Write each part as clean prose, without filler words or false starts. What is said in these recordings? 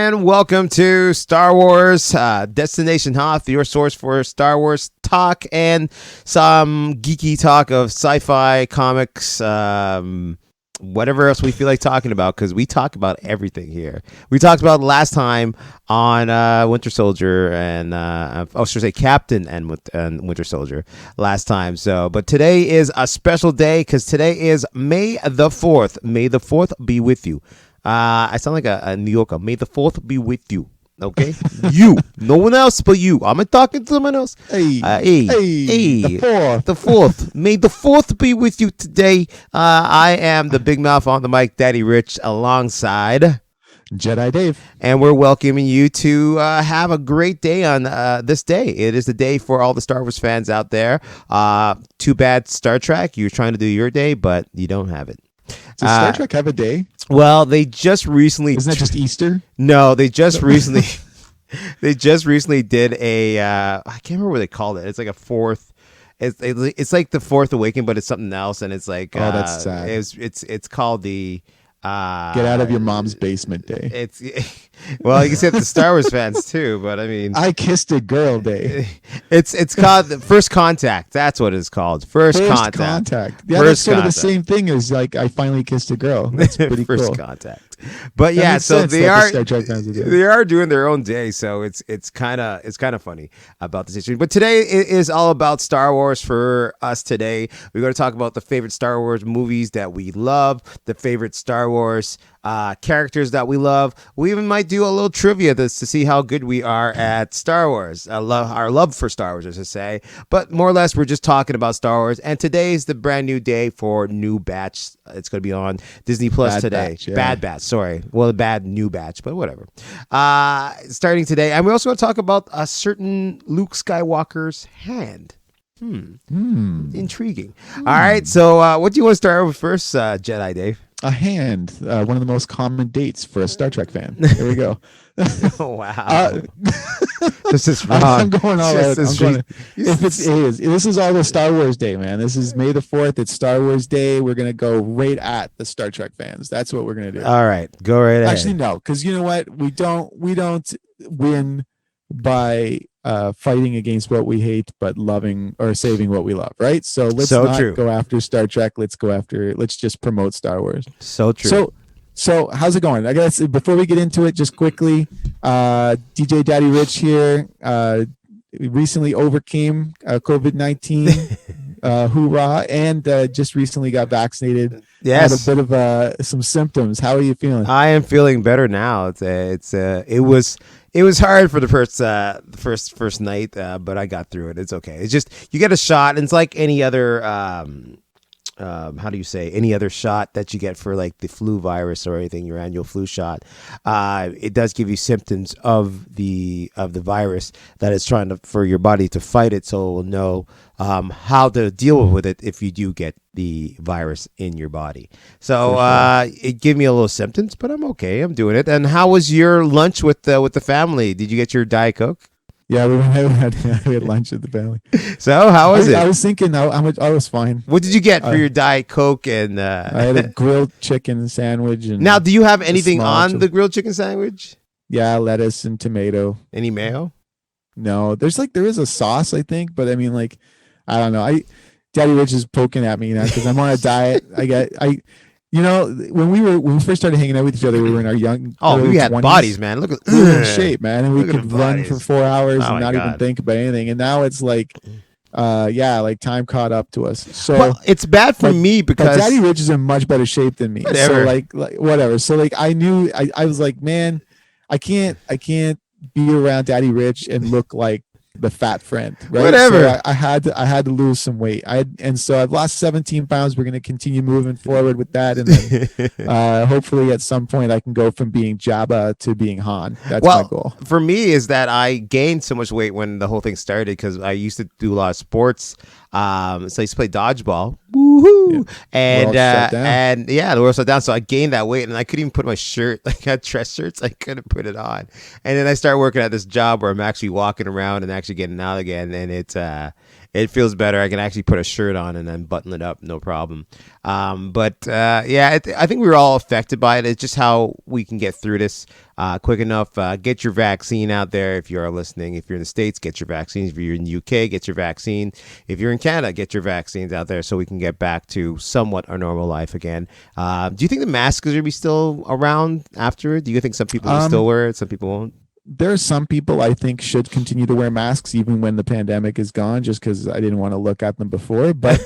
and welcome to Star Wars Destination Hoth, your source for Star Wars talk and some geeky talk of sci-fi, comics, whatever else we feel like talking about, because we talk about everything here. We talked about last time on Winter Soldier and should I say Captain and Winter Soldier last time. So, but today is a special day because today is May the 4th. May the 4th be with you. I sound like a New Yorker. May the 4th be with you. Okay, you, no one else but you. I'm not talking to someone else. Hey, the fourth. May the 4th be with you today. I am the big mouth on the mic, Daddy Rich, alongside Jedi Dave, and we're welcoming you to have a great day on this day. It is the day for all the Star Wars fans out there. Too bad, Star Trek. You're trying to do your day, but you don't have it. Does Star Trek have a day? Well, they just recently. Isn't that just Easter? No, they just recently. They just recently did a. I can't remember what they called it. It's like a fourth. It's like the Fourth Awakening, but it's something else, and it's like. Oh, that's sad. It's called the. Get out of your mom's basement day. It's well, you can say it to Star Wars fans too, but I mean, I kissed a girl day. It's called First Contact. That's what it's called. First Contact. Yeah, that's sort of the same thing as like I finally kissed a girl. That's pretty First cool. Contact. But yeah, so they are doing their own day, so it's kind of funny about the situation. But today is all about Star Wars for us. Today we're going to talk about the favorite Star Wars movies that we love, the favorite Star Wars characters that we love. We even might do a little trivia to see how good we are at Star Wars. Our love for Star Wars, as I say. But more or less, we're just talking about Star Wars. And today is the brand new day for New Batch. It's going to be on Disney Plus today. Batch, yeah. Bad Batch. Sorry. Well, a bad new batch, but whatever. Starting today. And we're also going to talk about a certain Luke Skywalker's hand. Intriguing. All right. So what do you want to start with first, Jedi Dave? A hand. One of the most common dates for a Star Trek fan. Here we go. Oh, wow. This is wrong. I'm going all out. This is all the Star Wars Day, man. This is May the 4th. It's Star Wars Day. We're going to go right at the Star Trek fans. That's what we're going to do. All right. Go right ahead. Actually, no, because you know what? We don't win by fighting against what we hate, but loving or saving what we love, right? So let's go after Star Trek. Let's just promote Star Wars. So true. So how's it going? I guess before we get into it, just quickly, DJ Daddy Rich here. Recently overcame COVID-19. Hoorah! And just recently got vaccinated. Yes. Had a bit of some symptoms. How are you feeling? I am feeling better now. It was hard for the first night, but I got through it. It's okay. It's just you get a shot, and it's like any other how do you say, any other shot that you get for like the flu virus or anything, your annual flu shot. It does give you symptoms of the virus that is trying for your body to fight it, so it will know how to deal with it if you do get the virus in your body. So it gave me a little symptoms, but I'm okay. I'm doing it. And how was your lunch with the family? Did you get your Diet Coke? Yeah, we had lunch with the family. So how was it? I was thinking I was fine. What did you get for your Diet Coke? And I had a grilled chicken sandwich. And now, do you have anything on the grilled chicken sandwich? Yeah, lettuce and tomato. Any mayo? No, there is a sauce, I think, but I mean, like, I don't know. Daddy Rich is poking at me now because I'm on a diet. When we first started hanging out with each other, we were in our young. We had 20s. Bodies, man. Look at we were in shape, man, and we could run for 4 hours and not even think about anything. And now it's like, like time caught up to us. So it's bad for me because Daddy Rich is in much better shape than me. Whatever. So like whatever. So like I knew I was like, man, I can't be around Daddy Rich and look like the fat friend, right? Whatever. So I had to lose some weight. So I've lost 17 pounds. We're going to continue moving forward with that, and then hopefully at some point I can go from being Jabba to being Han. That's my goal. For me, is that I gained so much weight when the whole thing started because I used to do a lot of sports. So I used to play dodgeball. Woohoo! Yeah. And the world shut down. So I gained that weight, and I couldn't even put my shirt. Like I had dress shirts, I couldn't put it on. And then I started working at this job where I'm actually walking around and actually getting out again, and It feels better. I can actually put a shirt on and then button it up, no problem. I think we were all affected by it. It's just how we can get through this quick enough. Get your vaccine out there if you are listening. If you're in the States, get your vaccines. If you're in the UK, get your vaccine. If you're in Canada, get your vaccines out there so we can get back to somewhat our normal life again. Do you think the mask is going to be still around after it? Do you think some people will still wear it, some people won't? There are some people I think should continue to wear masks even when the pandemic is gone, just because I didn't want to look at them before. But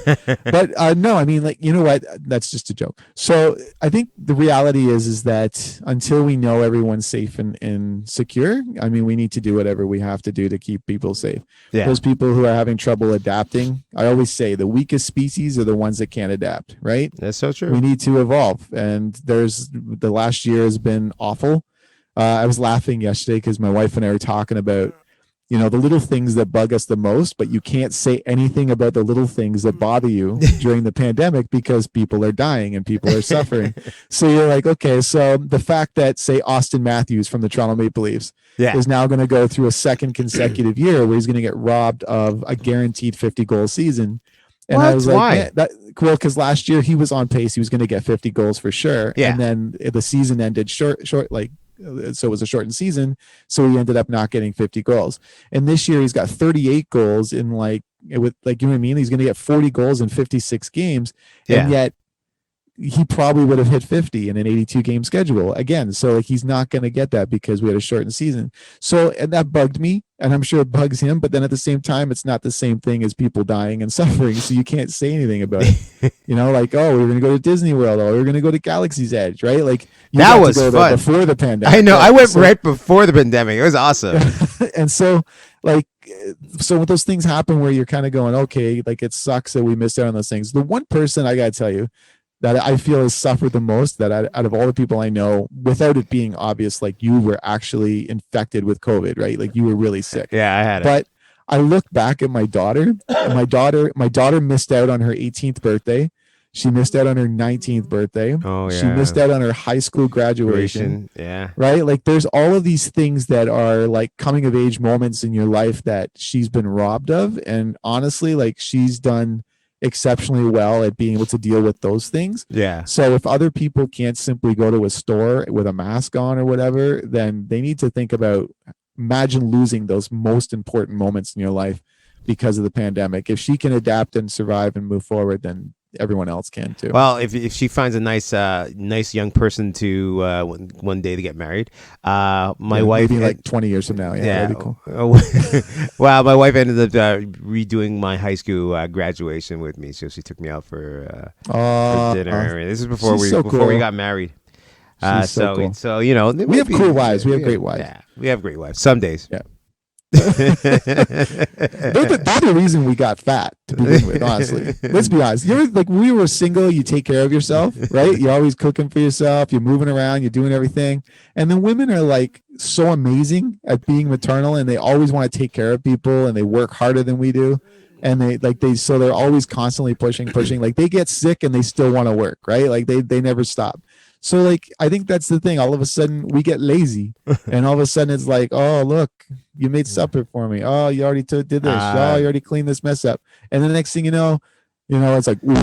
no, I mean, like, you know what? That's just a joke. So I think the reality is that until we know everyone's safe and secure, I mean, we need to do whatever we have to do to keep people safe. Yeah. Those people who are having trouble adapting, I always say the weakest species are the ones that can't adapt, right? That's so true. We need to evolve. And the last year has been awful. I was laughing yesterday because my wife and I were talking about, you know, the little things that bug us the most, but you can't say anything about the little things that bother you during the pandemic because people are dying and people are suffering. So you're like, okay, so the fact that, say, Austin Matthews from the Toronto Maple Leafs is now going to go through a second consecutive year where he's going to get robbed of a guaranteed 50-goal season. And I was like, why? Well, because last year he was on pace. He was going to get 50 goals for sure. Yeah. And then the season ended short, like, so it was a shortened season, so he ended up not getting 50 goals. And this year he's got 38 goals in you know what I mean? He's going to get 40 goals in 56 games, and yet he probably would have hit 50 in an 82 game schedule again. So like, he's not going to get that because we had a shortened season. So, and that bugged me, and I'm sure it bugs him, but then at the same time, it's not the same thing as people dying and suffering. So you can't say anything about it, you know, like, oh, we're going to go to Disney World, or we're going to go to Galaxy's Edge, right? Like, that was fun before the pandemic. I know. Right? I went right before the pandemic. It was awesome. And so like, so when those things happen where you're kind of going, okay, like, it sucks that we missed out on those things. The one person I got to tell you that I feel has suffered the most, that out of all the people I know, without it being obvious, like, you were actually infected with COVID, right? Like, you were really sick. Yeah, I had it. But I look back at my daughter, and my daughter missed out on her 18th birthday. She missed out on her 19th birthday. Oh, yeah. She missed out on her high school graduation. Yeah. Right? Like, there's all of these things that are like coming of age moments in your life that she's been robbed of. And honestly, like, she's done exceptionally well at being able to deal with those things. Yeah. So if other people can't simply go to a store with a mask on or whatever, then they need to think about, imagine losing those most important moments in your life because of the pandemic. If she can adapt and survive and move forward, then everyone else can too. Well, if she finds a nice young person to one day to get married, my wife, maybe like 20 years from now, that'd be cool. Well, my wife ended up redoing my high school graduation with me, so she took me out for dinner. This is before we got married. So you know, we have cool wives. We have great wives. Yeah, we have great wives. Some days. Yeah. They're the reason we got fat to begin with, honestly. Let's be honest. You're like, when we were single, you take care of yourself, right? You're always cooking for yourself, you're moving around, you're doing everything. And then women are like so amazing at being maternal, and they always want to take care of people, and they work harder than we do. And so they're always constantly pushing. Like, they get sick and they still want to work, right? Like, they never stop. So like, I think that's the thing. All of a sudden we get lazy, and all of a sudden it's like, oh, look, you made supper for me. Oh, you already did this. Oh, you already cleaned this mess up. And the next thing you know, it's like, I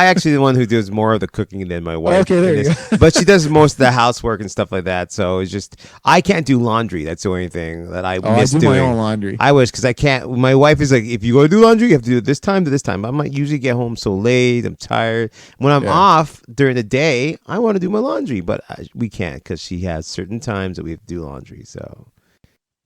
actually the one who does more of the cooking than my wife. Okay, there you go. But she does most of the housework and stuff like that. So it's just, I can't do laundry. That's the only thing that I miss doing. I do my own laundry. I wish, because I can't. My wife is like, if you go to do laundry, you have to do it this time to this time. I might usually get home so late. I'm tired. When I'm off during the day, I want to do my laundry, but we can't, because she has certain times that we have to do laundry. So.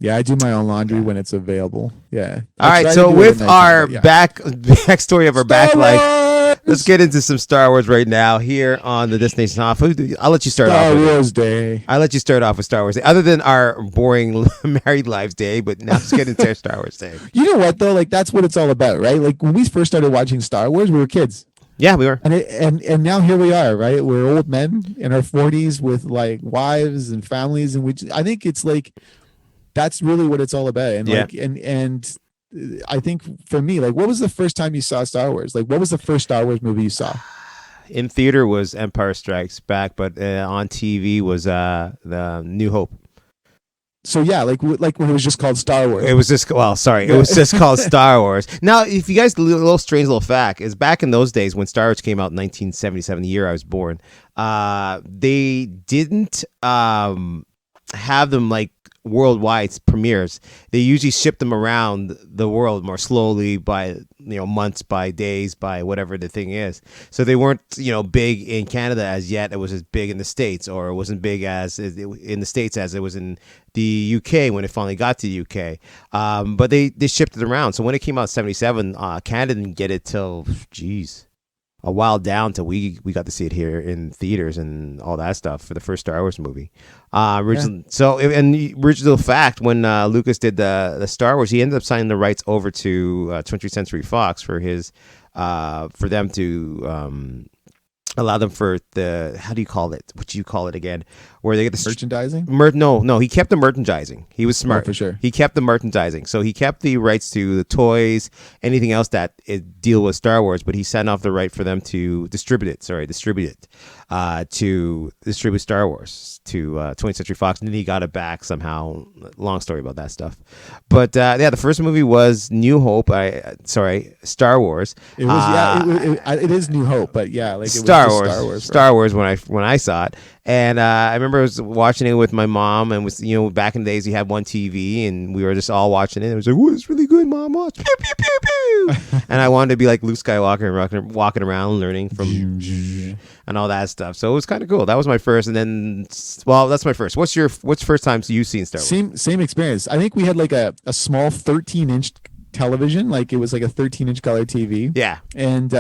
Yeah, I do my own laundry when it's available. Yeah. All right. So with our backstory of our back life, let's get into some Star Wars right now here on the Destination Hoth. I'll let you start off. Star Wars Day. I'll let you start off with Star Wars Day, other than our boring married lives day. But now let's get into Star Wars Day. You know what though? Like, that's what it's all about, right? Like, when we first started watching Star Wars, we were kids. Yeah, we were. And now here we are, right? We're old men in our 40s with like wives and families, and I think it's like, that's really what it's all about. And and I think for me, like, what was the first time you saw Star Wars? Like, what was the first Star Wars movie you saw? In theater was Empire Strikes Back, but on TV was the New Hope. So yeah, like when it was just called Star Wars. It was just it was just called Star Wars. Now, if you guys, a little strange little fact is back in those days when Star Wars came out in 1977, the year I was born, they didn't have them like worldwide premieres. They usually shipped them around the world more slowly by months, by days, by whatever the thing is. So they weren't big in Canada as yet. It was as big in the States, or it wasn't big as in the States as it was in the UK when it finally got to the UK. But they shipped it around. So when it came out in 77, Canada didn't get it till a while down till we got to see it here in theaters and all that stuff for the first Star Wars movie. So, and the original fact, when Lucas did the Star Wars, he ended up signing the rights over to 20th Century Fox for them to allow them for the, how do you call it? What do you call it again? Where they get the merchandising? No, he kept the merchandising. He was smart. Oh, for sure. He kept the merchandising. So he kept the rights to the toys, anything else that deal with Star Wars, but he signed off the right for them to distribute it to distribute Star Wars to 20th Century Fox, and then he got it back somehow. Long story about that stuff. But the first movie was New Hope. Star Wars. It was it is New Hope, but yeah, like Star Wars when I saw it. And I remember I was watching it with my mom, and was back in the days you had one TV, and we were just all watching it. It was like, "Oh, it's really good, Mom. Watch!" Pew pew pew pew. And I wanted to be like Luke Skywalker, walking around, learning from and all that stuff. So it was kind of cool. That was my first, and then that's my first. What's first time you seen Star Wars? Same experience. I think we had like a small 13-inch television, like it was like a 13-inch color TV. Yeah, and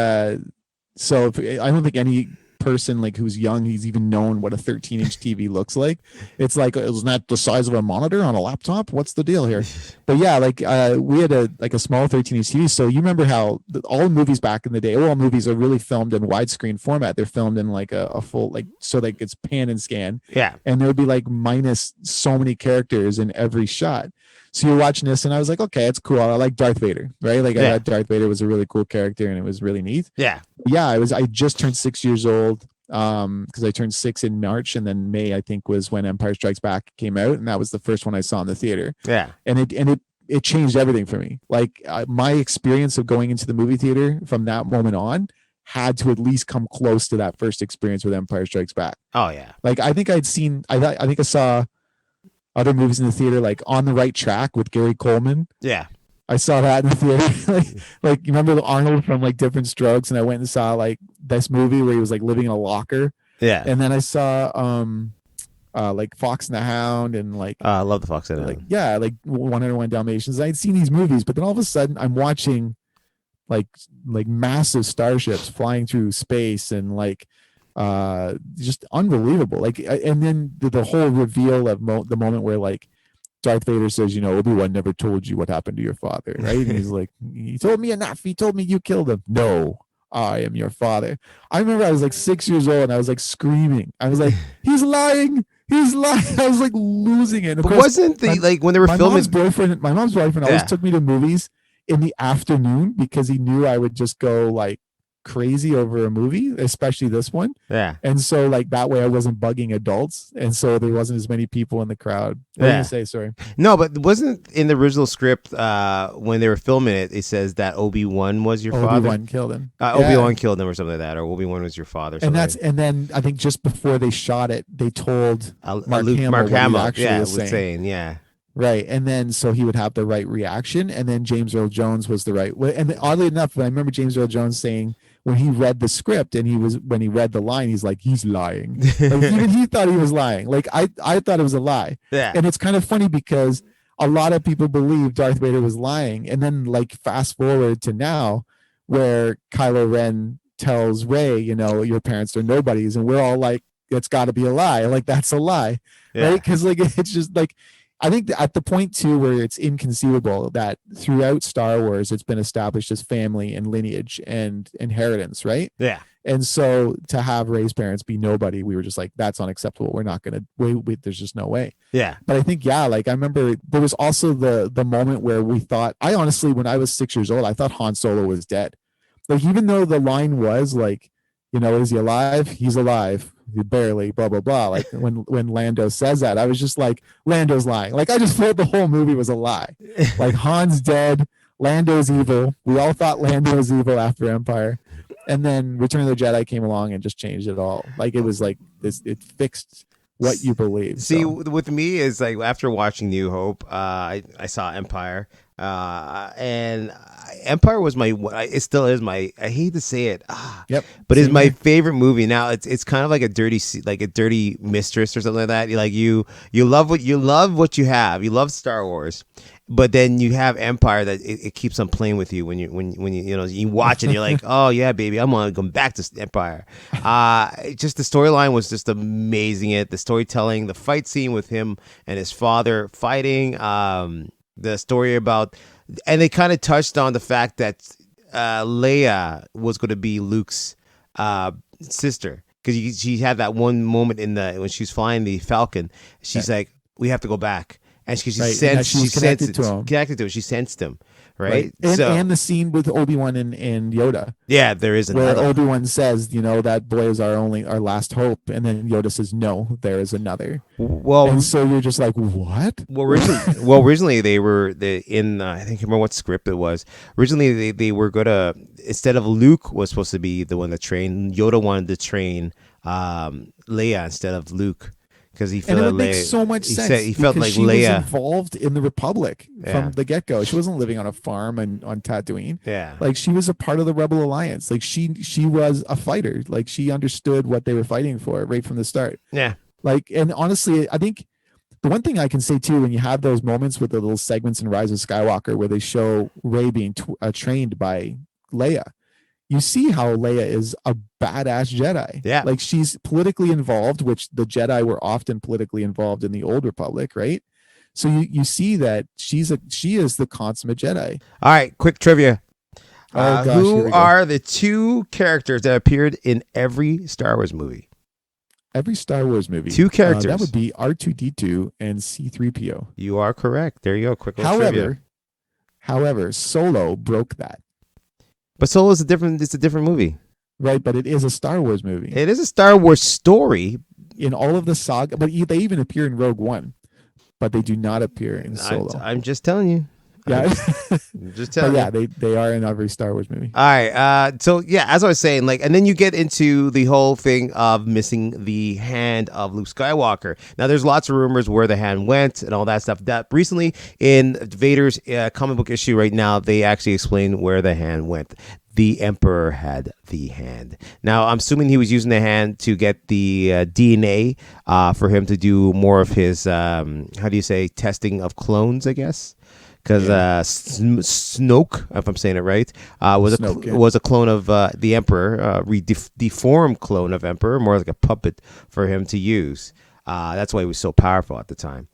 so I don't think any person like who's young he's even known what a 13-inch TV looks like. It's like, isn't that the size of a monitor on a laptop? What's the deal here? But yeah, like we had a small 13-inch TV. So you remember how all movies back in the day, all movies are really filmed in widescreen format. They're filmed in like a full, like, so like it's pan and scan. Yeah, and there would be like minus so many characters in every shot. So you're watching this, and I was like, okay, it's cool. I like Darth Vader, right? Like, I thought Darth Vader was a really cool character, and it was really neat. Yeah. Yeah, I just turned 6 years old, because I turned 6 in March, and then May, I think, was when Empire Strikes Back came out, and that was the first one I saw in the theater. Yeah. And it changed everything for me. Like, my experience of going into the movie theater from that moment on had to at least come close to that first experience with Empire Strikes Back. Oh, yeah. Like, I think I think I saw other movies in the theater, like On the Right Track with Gary Coleman. Yeah. I saw that in the theater. like you remember Arnold from like Different Strokes, and I went and saw like this movie where he was like living in a locker. Yeah. And then I saw like Fox and the Hound, and like I love the Fox and the Hound. Yeah, like 101 Dalmatians. I'd seen these movies, but then all of a sudden I'm watching like massive starships flying through space, and like just unbelievable. Like, and then the whole reveal of the moment where like Darth Vader says, Obi-Wan never told you what happened to your father, right? And he's like, he told me enough. He told me you killed him. No, I am your father. I remember I was like 6 years old, and I was like screaming. I was like, he's lying. He's lying. I was like losing it. But course, wasn't when they were filming? My mom's boyfriend always took me to movies in the afternoon because he knew I would just go like crazy over a movie, especially this one. Yeah. And so like that way I wasn't bugging adults, and so there wasn't as many people in the crowd. What are you gonna say? Sorry. No, but wasn't in the original script when they were filming it, it says that Obi-Wan was your father. Obi-Wan killed him. Obi-Wan killed him or something like that, or Obi-Wan was your father. And then I think just before they shot it, they told Mark Hamill actually was saying. Yeah. Right. And then so he would have the right reaction, and then James Earl Jones was the right way. And oddly enough, I remember James Earl Jones saying when he read the script and when he read the line, he's like, he's lying. Like, even he thought he was lying. Like I thought it was a lie. Yeah. And it's kind of funny because a lot of people believe Darth Vader was lying. And then like fast forward to now where Kylo Ren tells Rey, your parents are nobodies. And we're all like, it's got to be a lie. Like, that's a lie. Yeah. Right. Because like, it's just like, I think at the point too where it's inconceivable that throughout Star Wars it's been established as family and lineage and inheritance, right? Yeah. And so to have Rey's parents be nobody, we were just like, that's unacceptable. We're not gonna wait. There's just no way. Yeah. But I think like I remember there was also the moment where we thought, I honestly, when I was 6 years old, I thought Han Solo was dead. Like, even though the line was like, Is he alive? He's alive. Barely, blah blah blah. Like when Lando says that, I was just like, Lando's lying. Like I just felt the whole movie was a lie. Like Han's dead, Lando's evil. We all thought Lando was evil after Empire, and then Return of the Jedi came along and just changed it all. Like it was like this. It fixed what you believe. See, with me is like after watching New Hope, I saw Empire, and Empire was it still is my, I hate to say it, yep, but it's my favorite movie. Now it's kind of like a dirty mistress or something like that. You love what you have. You love Star Wars, but then you have Empire that it keeps on playing with you when you watch it and you're like, oh yeah, baby, I'm gonna come back to Empire. Just the storyline was just amazing. The storytelling, the fight scene with him and his father fighting, the story about, and they kind of touched on the fact that Leia was going to be Luke's sister, because she had that one moment when she was flying the Falcon. She's like, we have to go back. And she connected to him. She sensed him, right? And the scene with Obi-Wan and Yoda. Yeah, there is another. Where Obi-Wan says, that boy is our last hope, and then Yoda says, no, there is another. Well, and so you're just like, what? Well, originally they were in I think I remember what script it was. Originally they were gonna, instead of Luke was supposed to be the one that trained, Yoda wanted to train Leia instead of Luke. Because he felt, and it would make so much sense. He felt like she Leia was involved in the Republic from the get-go. She wasn't living on a farm and on Tatooine. Yeah, like she was a part of the Rebel Alliance. Like she was a fighter. Like she understood what they were fighting for right from the start. Yeah. Like, and honestly, I think the one thing I can say too, when you have those moments with the little segments in Rise of Skywalker where they show Rey being trained by Leia, you see how Leia is a badass Jedi. Yeah. Like she's politically involved, which the Jedi were often politically involved in the Old Republic, right? So you see that she is the consummate Jedi. All right, quick trivia. Oh gosh, who are the two characters that appeared in every Star Wars movie? Every Star Wars movie. Two characters. That would be R2-D2 and C-3PO. You are correct. There you go. Quick trivia. However, Solo broke that. But Solo is a different movie. Right, but it is a Star Wars movie. It is a Star Wars story. In all of the saga, but they even appear in Rogue One, but they do not appear in Solo. I'm just telling you. Yeah, just telling you. Yeah, they are in every Star Wars movie. All right. So yeah, as I was saying, like, and then you get into the whole thing of missing the hand of Luke Skywalker. Now, there's lots of rumors where the hand went and all that stuff. That recently in Vader's comic book issue right now, they actually explain where the hand went. The Emperor had the hand. Now, I'm assuming he was using the hand to get the DNA for him to do more of his, testing of clones, I guess. Because Snoke, if I'm saying it right, was a clone of the Emperor, deformed clone of Emperor, more like a puppet for him to use. That's why he was so powerful at the time.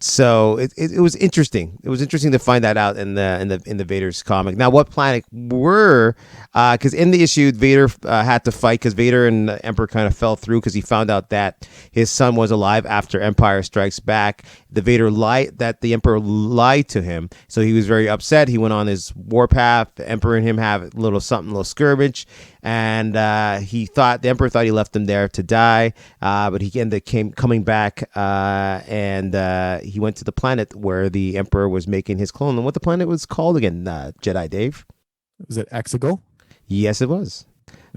So it was interesting. It was interesting to find that out in the Vader's comic. Now, what planet because in the issue, Vader had to fight because Vader and the Emperor kind of fell through because he found out that his son was alive after Empire Strikes Back. The Emperor lied to him, so he was very upset. He went on his warpath. The Emperor and him have a little skirmish, and the Emperor thought he left him there to die, but he ended up coming back, and he went to the planet where the Emperor was making his clone. And what the planet was called again, Jedi Dave? Was it Exegol? Yes, it was.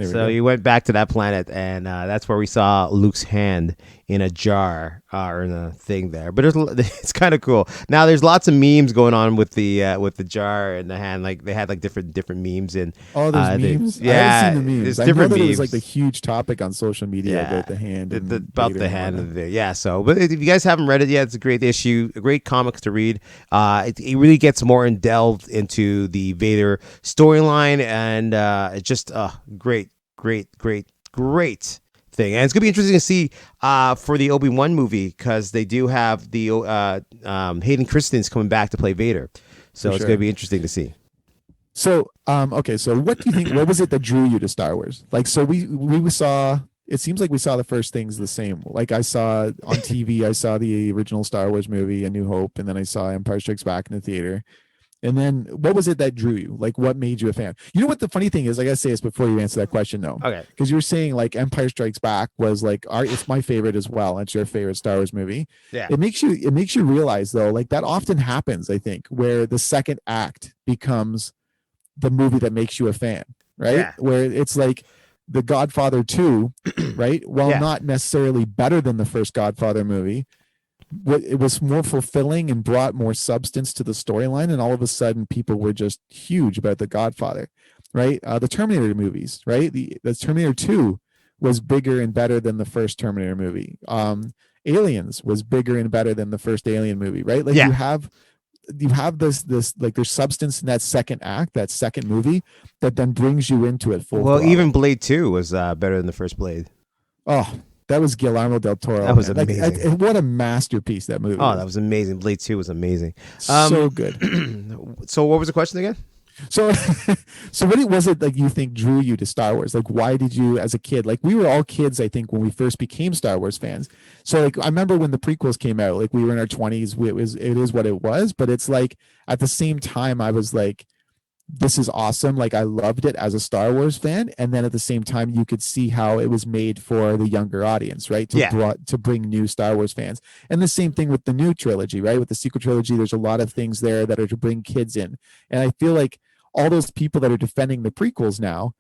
So he went back to that planet, and that's where we saw Luke's hand in a jar or in a thing there. But it's kind of cool. Now there's lots of memes going on with the jar and the hand. Like they had like different memes and there's memes. Yeah, I haven't seen the memes. There's different memes. It was like the huge topic on social media about the hand. About the hand. Yeah. So, but if you guys haven't read it yet, it's a great issue, a great comic to read. It really gets more delved into the Vader storyline, and it's just great thing. And it's gonna be interesting to see for the Obi-Wan movie, because they do have the Hayden Christensen's coming back to play Vader, so it's gonna be interesting to see. So okay, so what do you think, what was it that drew you to Star Wars? Like, so we saw, it seems like we saw the first things the same. Like I saw on TV, I saw the original Star Wars movie, A New Hope, and then I saw Empire Strikes Back in the theater. And then what was it that drew you? Like, what made you a fan? You know what the funny thing is? I gotta say this before you answer that question, though. Okay. Because you were saying like Empire Strikes Back was like it's my favorite as well. It's your favorite Star Wars movie. Yeah. It makes you realize though, like that often happens, I think, where the second act becomes the movie that makes you a fan, right? Yeah. Where it's like The Godfather 2, right? While not necessarily better than the first Godfather movie, it was more fulfilling and brought more substance to the storyline, and all of a sudden people were just huge about The Godfather, right? The Terminator movies, right? The Terminator 2 was bigger and better than the first Terminator movie. Aliens was bigger and better than the first Alien movie, right? Like you have this like there's substance in that second act, that second movie, that then brings you into it full. Well, even Blade 2 was better than the first Blade. Oh, that was Guillermo del Toro. That was amazing. Like, what a masterpiece that movie. Oh, that was amazing. Blade 2 was amazing. So good. So what was the question again? So what was it like you think drew you to Star Wars? Like, why did you, as a kid, like we were all kids, I think, when we first became Star Wars fans. So like, I remember when the prequels came out, like we were in our 20s, it is what it was. But it's like, at the same time, I was like, this is awesome. Like I loved it as a Star Wars fan. And then at the same time, you could see how it was made for the younger audience, right? To bring new Star Wars fans. And the same thing with the new trilogy, right? With the sequel trilogy, there's a lot of things there that are to bring kids in. And I feel like all those people that are defending the prequels now,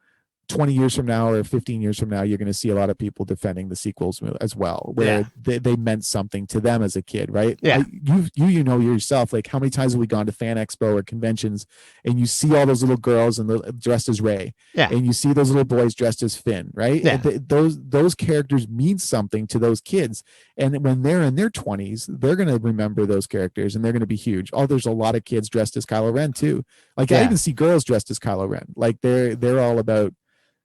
20 years from now or 15 years from now, you're going to see a lot of people defending the sequels as well, where they meant something to them as a kid, right? Yeah. You know yourself, like how many times have we gone to Fan Expo or conventions and you see all those little girls and dressed as Rey, and you see those little boys dressed as Finn, right? Yeah. Those characters mean something to those kids. And when they're in their 20s, they're going to remember those characters and they're going to be huge. Oh, there's a lot of kids dressed as Kylo Ren too. Like I even see girls dressed as Kylo Ren. Like they're all about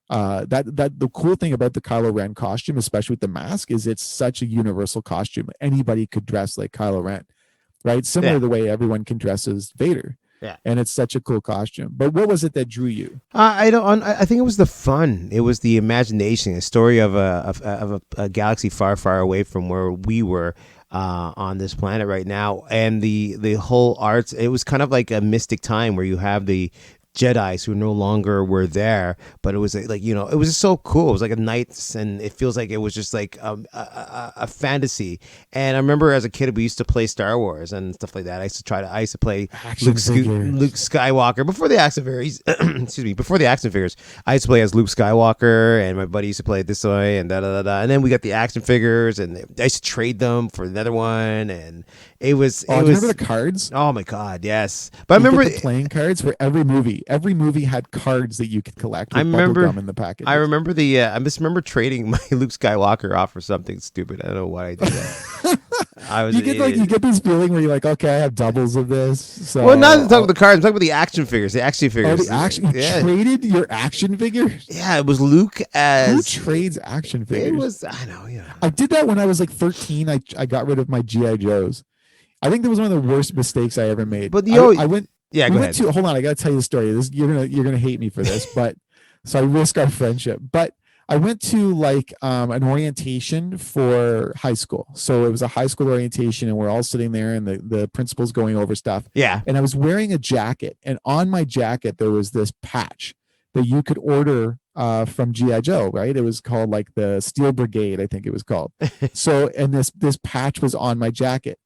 that the cool thing about the Kylo Ren costume, especially with the mask, is it's such a universal costume. Anybody could dress like Kylo Ren, right? Similar to the way everyone can dress as Vader. Yeah. And it's such a cool costume. But what was it that drew you? I think it was the fun. It was the imagination, a story of a galaxy far, far away from where we were on this planet right now. And the whole arts, it was kind of like a mystic time where you have the Jedis who no longer were there, but it was like, you know, it was just so cool. It was like a night, and it feels like it was just like a fantasy. And I remember as a kid we used to play Star Wars and stuff like that. I used to play Luke Skywalker before the action figures. Excuse me, before the action figures, I used to play as Luke Skywalker, and my buddy used to play it this way and da da da da. And then we got the action figures, and I used to trade them for another one, and it was. Oh, do you remember the cards? Oh my God, yes. But I remember the playing cards for every movie. Every movie had cards that you could collect. I remember in the package. I remember I just remember trading my Luke Skywalker off for something stupid. I don't know why I did that. You get this feeling where you're like, okay, I have doubles of this. So, well, not talking about the cards. I'm talking about the action figures. The action figures. Oh, the action. You traded your action figures? Yeah, it was Luke as. Who trades action figures? It was. I know. Yeah. I did that when I was like 13. I got rid of my GI Joes. I think that was one of the worst mistakes I ever made. But I went. Yeah, go ahead. Hold on, I gotta tell you the story. You're gonna hate me for this, but so I risk our friendship. But I went to like an orientation for high school. So it was a high school orientation, and we're all sitting there, and the principal's going over stuff. Yeah. And I was wearing a jacket, and on my jacket there was this patch that you could order from GI Joe, right? It was called like the Steel Brigade, I think it was called. So, and this patch was on my jacket.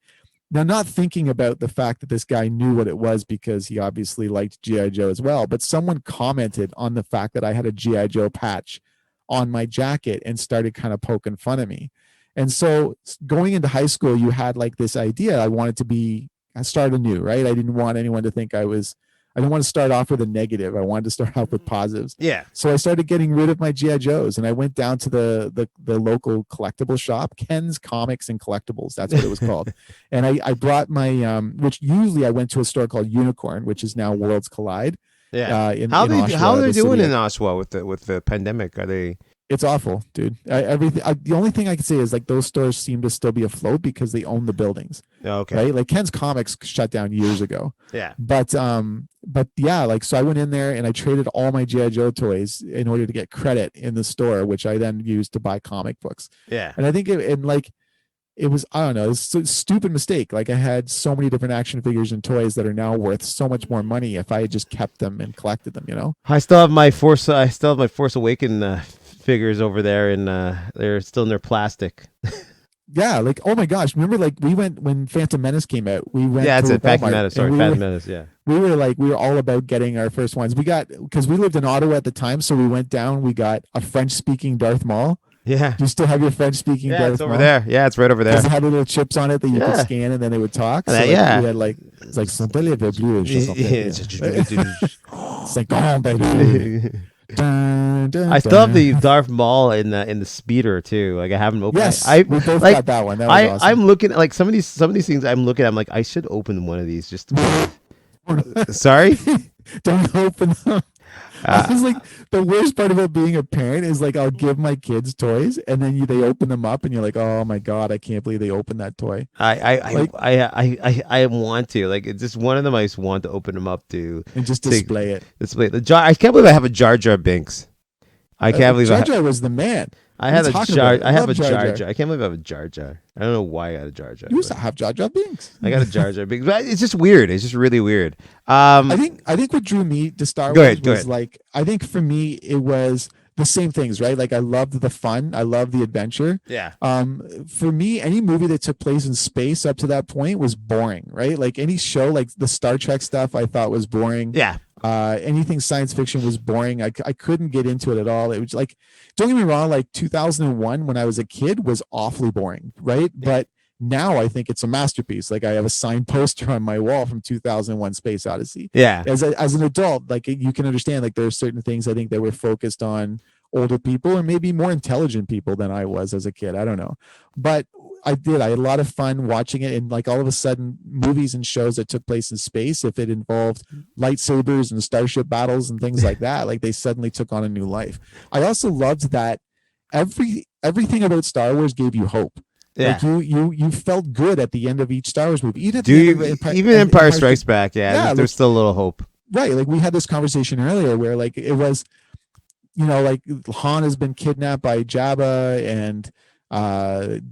Now, not thinking about the fact that this guy knew what it was because he obviously liked G.I. Joe as well, but someone commented on the fact that I had a G.I. Joe patch on my jacket and started kind of poking fun at me. And so going into high school, you had like this idea. I started anew, right? I didn't want anyone to think I didn't want to start off with a negative. I wanted to start off with positives. Yeah. So I started getting rid of my G.I. Joes, and I went down to the local collectible shop, Ken's Comics and Collectibles. That's what it was called. And I brought my, which usually I went to a store called Unicorn, which is now Worlds Collide. Yeah. How are they doing in Oshawa with the pandemic? Are they? It's awful, dude. The only thing I can say is like those stores seem to still be afloat because they own the buildings. Okay. Right? Like Ken's Comics shut down years ago. Yeah. But yeah, like so I went in there and I traded all my G.I. Joe toys in order to get credit in the store, which I then used to buy comic books. Yeah. And I think it was, I don't know, it's a stupid mistake. Like I had so many different action figures and toys that are now worth so much more money if I had just kept them and collected them, you know? I still have my Force. I still have my Force Awaken figures over there, and they're still in their plastic. Yeah, like oh my gosh, remember like we went when Phantom Menace came out. We went Yeah, to it's a Phantom Walmart Menace. Sorry, Phantom Menace. Yeah. we were all about getting our first ones. We got because we lived in Ottawa at the time, so we went down. We got a French speaking Darth Maul. Yeah. Do you still have your French speaking Yeah, Darth it's over Maul? there. Yeah, it's right over there. Does it have little chips on it that you could Yeah. scan and then they would talk? So like, Yeah. we had like it's like I still have the Darth Maul in the speeder too. Like I haven't opened. Yes, I we both like, got that one. That was awesome. I'm looking at like some of these things. I'm looking at. I'm like I should open one of these. Just sorry. Don't open them. I was like, the worst part about being a parent is like I'll give my kids toys and then they open them up and you're like, oh my god, I can't believe they opened that toy. I want to like it's just one of them. I just want to open them up to and just display it. Display the jar. I can't believe I have a Jar Jar Binks. I can't believe Jar Jar was the man. I have a Jar. I have a Jar Jar. I can't believe I have a Jar Jar. I don't know why I got a Jar Jar. You used to have Jar Jar Binks. I got a Jar Jar Binks. But it's just weird. It's just really weird. I think what drew me to Star Wars was like I think for me it was the same things, right? Like I loved the fun, I loved the adventure. Yeah. For me, any movie that took place in space up to that point was boring, right? Like any show, like the Star Trek stuff, I thought was boring. Yeah. Anything science fiction was boring. I couldn't get into it at all. It was like, don't get me wrong, like 2001 when I was a kid was awfully boring, right? Yeah. But now I think it's a masterpiece. Like I have a signed poster on my wall from 2001 Space Odyssey. Yeah. As an adult, like you can understand, like there are certain things I think that were focused on older people or maybe more intelligent people than I was as a kid. I don't know. But I had a lot of fun watching it. And like all of a sudden movies and shows that took place in space, if it involved lightsabers and starship battles and things like that, like they suddenly took on a new life. I also loved that everything about Star Wars gave you hope. Yeah. Like you felt good at the end of each Star Wars movie. Even Empire Strikes Back, there's still a little hope. Right. Like we had this conversation earlier where like it was, like Han has been kidnapped by Jabba and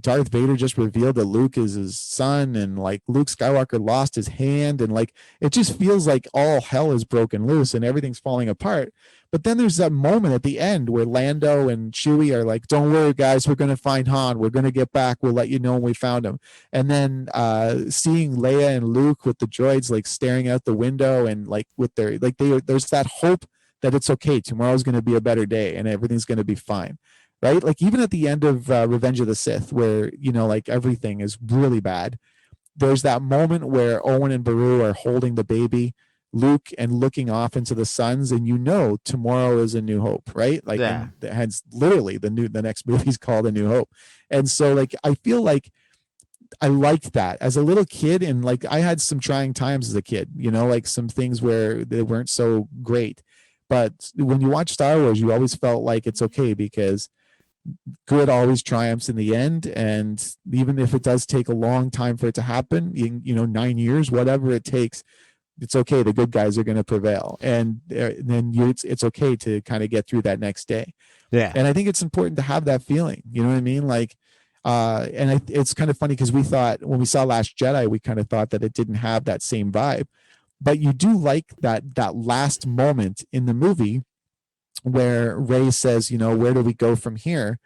Darth Vader just revealed that Luke is his son and like Luke Skywalker lost his hand and like it just feels like all hell is broken loose and everything's falling apart. But then there's that moment at the end where Lando and Chewie are like, don't worry guys, we're going to find Han, we're going to get back, we'll let you know when we found him. And then seeing Leia and Luke with the droids like staring out the window and like with their like there's that hope that it's okay, tomorrow's going to be a better day and everything's going to be fine, right? Like even at the end of Revenge of the Sith where like everything is really bad, there's that moment where Owen and Beru are holding the baby Luke and looking off into the suns and tomorrow is a new hope, right? Like hence literally the next movie's called A New Hope. And so like I feel like I liked that as a little kid, and like I had some trying times as a kid, like some things where they weren't so great. But when you watch Star Wars, you always felt like it's okay because good always triumphs in the end. And even if it does take a long time for it to happen, 9 years, whatever it takes, it's okay. The good guys are going to prevail. And then it's okay to kind of get through that next day. Yeah. And I think it's important to have that feeling. You know what I mean? Like, it's kind of funny because we thought when we saw Last Jedi, we kind of thought that it didn't have that same vibe. But you do like that last moment in the movie where Rey says, where do we go from here?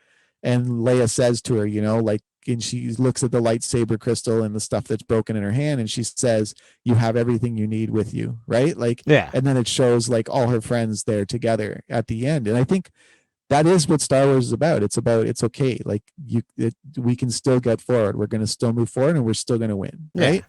And Leia says to her, like, and she looks at the lightsaber crystal and the stuff that's broken in her hand. And she says, you have everything you need with you. Right. Like, yeah. And then it shows like all her friends there together at the end. And I think that is what Star Wars is about. It's okay. Like we can still get forward. We're going to still move forward and we're still going to win. Right. Yeah.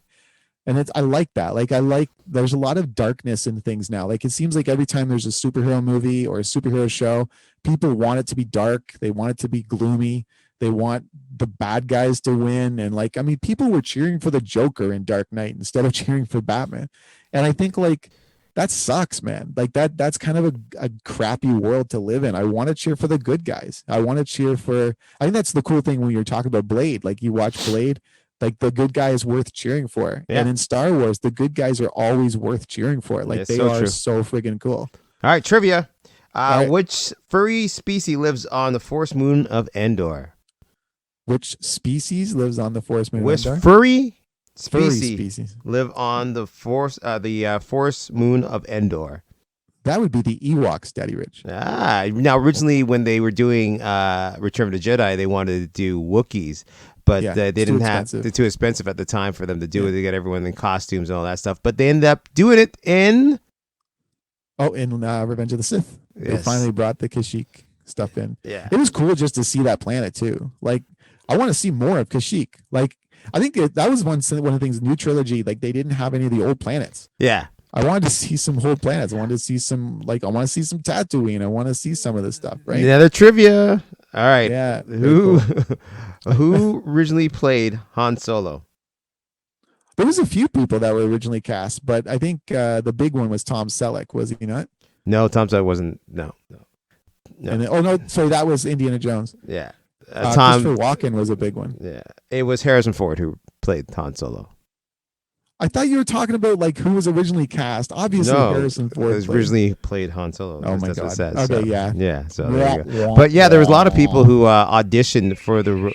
And I like that. Like there's a lot of darkness in things now. Like it seems like every time there's a superhero movie or a superhero show, people want it to be dark. They want it to be gloomy. They want the bad guys to win. And like, I mean, people were cheering for the Joker in Dark Knight instead of cheering for Batman. And I think like that sucks, man. Like that's kind of a crappy world to live in. I want to cheer for the good guys. I want to cheer for, I think that's the cool thing when you're talking about Blade. Like you watch Blade, like the good guy is worth cheering for. Yeah. And in Star Wars, the good guys are always worth cheering for. Like they are so friggin' cool. All right, trivia. Which furry species lives on the forest moon of Endor? Which species lives on the forest moon of Which Endor? furry Furry species species. live on the forest moon of Endor? That would be the Ewoks, Daddy Rich. Now originally when they were doing Return of the Jedi, they wanted to do Wookiees, but Yeah, they it's too didn't have. expensive. They're too expensive at the time for them to do Yeah. it. They got everyone in costumes and all that stuff. But they ended up doing it in. Oh, in Revenge of the Sith, they Yes. finally brought the Kashyyyk stuff in. Yeah. It was cool just to see that planet too. Like, I want to see more of Kashyyyk. Like, I think that was one of the things. New trilogy, like they didn't have any of the old planets. Yeah. I wanted to see some whole planets. I wanted to see some, like, I want to see some Tatooine. I want to see some of this stuff, right? Another trivia. All right. Yeah. Who Cool. who originally played Han Solo? There was a few people that were originally cast, but I think the big one was Tom Selleck, was he not? No, Tom Selleck wasn't. No. No. And then, oh no, sorry, that was Indiana Jones. Yeah. Christopher Walken was a big one. Yeah. It was Harrison Ford who played Han Solo. I thought you were talking about like who was originally cast. Obviously, No, Harrison it Ford was originally played Han Solo. Oh my That's what it God. says. Okay, So, yeah. Yeah. So there you go. But yeah, there was a lot of people who auditioned for the.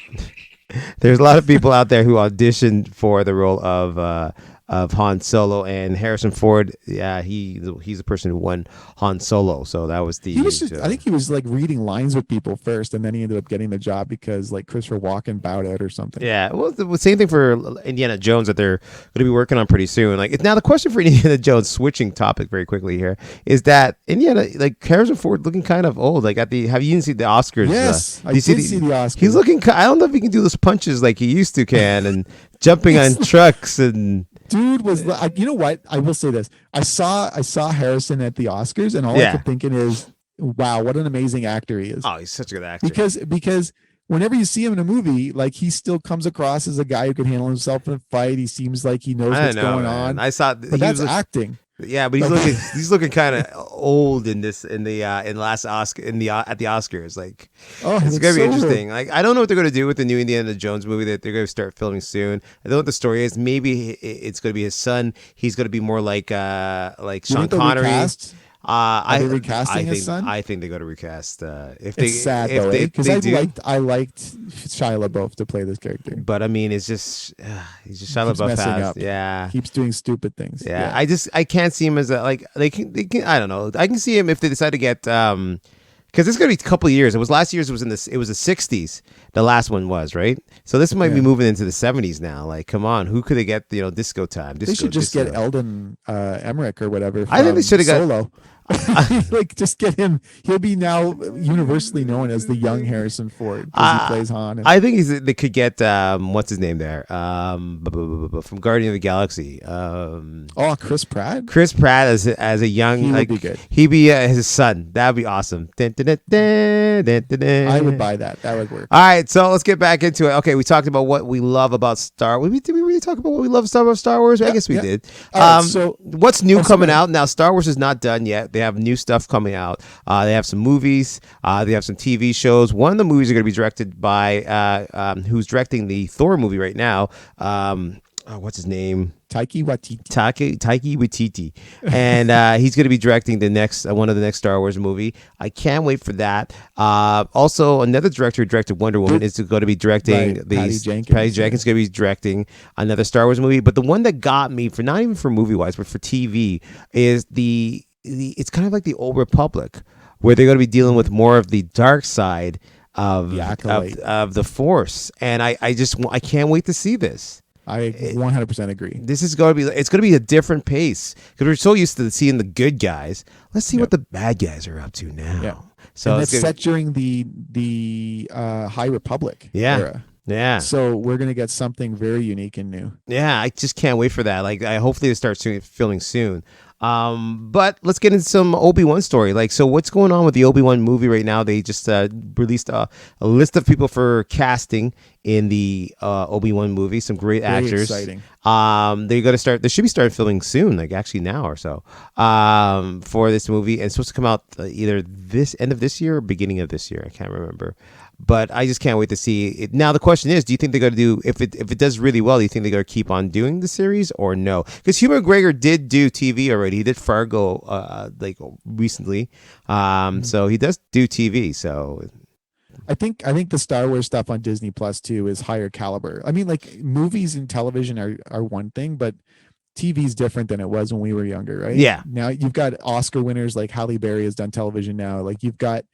There's a lot of people out there who auditioned for the role of Han Solo, and Harrison Ford. Yeah, he's the person who won Han Solo. So that was the. He was just, I think he was like reading lines with people first, and then he ended up getting the job because like Christopher Walken bowed out or something. Yeah, well, the same thing for Indiana Jones that they're going to be working on pretty soon. Like now, the question for Indiana Jones, switching topic very quickly here, is that Indiana, like Harrison Ford, looking kind of old. Like have you even seen the Oscars? Yes, I did did see the Oscars. He's looking. I don't know if he can do those punches like he used to can, and jumping on trucks and. Dude was, you know what? I will say this. I saw Harrison at the Oscars, and all I kept thinking is, wow, what an amazing actor he is. Oh, he's such a good actor. Because whenever you see him in a movie, like he still comes across as a guy who can handle himself in a fight. He seems like he knows what's going on. I saw, but that's acting. Yeah, but he's looking kind of old in last Oscar at the Oscars. Like, it's gonna be interesting. Like, I don't know what they're gonna do with the new Indiana Jones movie that they're gonna start filming soon. I don't know what the story is. Maybe it's gonna be his son. He's gonna be more like Sean Connery. Are they recasting his son? I think they got to recast. It's sad though, because I liked Shia LaBeouf to play this character. But I mean, it's just he's just Shia LaBeouf messing up. Yeah, keeps doing stupid things. Yeah, I can't see him as they can I don't know. I can see him if they decide to get because it's gonna be a couple of years. It was last year's. It was the 60s. The last one was right. So this might be moving into the 70s now. Like, come on, who could they get? Disco time. They should just get Eldon Emmerich or whatever. I think they should have got Solo. Like, just get him. He'll be now universally known as the young Harrison Ford because he plays Han. I think they could get what's his name there from Guardian of the Galaxy. Chris Pratt. Chris Pratt as a young, he would be good. He'd be his son. That'd be awesome. I would buy that. That would work. All right, so let's get back into it. Okay, we talked about what we love about Star Wars. Did we really talk about what we love about Star Wars? I guess we did. Right, so what's new coming out now? Star Wars is not done yet. They have new stuff coming out. They have some movies. They have some TV shows. One of the movies are going to be directed by who's directing the Thor movie right now. What's his name? Taika Waititi. Taika Waititi, and he's going to be directing the next one of the next Star Wars movie. I can't wait for that. Also, another director who directed Wonder Woman is going to be directing Patty Jenkins. Patty Jenkins is going to be directing another Star Wars movie. But the one that got me for not even for movie wise, but for TV is it's kind of like the Old Republic, where they're going to be dealing with more of the dark side of the Force, and I can't wait to see this. I 100% agree. This is going to be a different pace because we're so used to seeing the good guys. Let's see what the bad guys are up to now. Yeah. So and it's set during the High Republic era. Yeah. So we're gonna get something very unique and new. Yeah, I just can't wait for that. Like, hopefully they start filming soon. But let's get into some Obi-Wan story. Like, so what's going on with the Obi-Wan movie right now? They just released a list of people for casting in the Obi-Wan movie. Some great actors. Exciting. They should be starting filming soon, like actually now or so, for this movie. And it's supposed to come out either this end of this year or beginning of this year. I can't remember. But I just can't wait to see it. Now the question is, do you think they're going to do, if it does really well, do you think they're going to keep on doing the series or no? Because Hugh McGregor did do TV already. He did Fargo like recently. So he does do TV. So I think the Star Wars stuff on Disney Plus too is higher caliber. I mean, like movies and television are one thing, but TV's different than it was when we were younger, right? Yeah. Now you've got Oscar winners like Halle Berry has done television now. Like you've got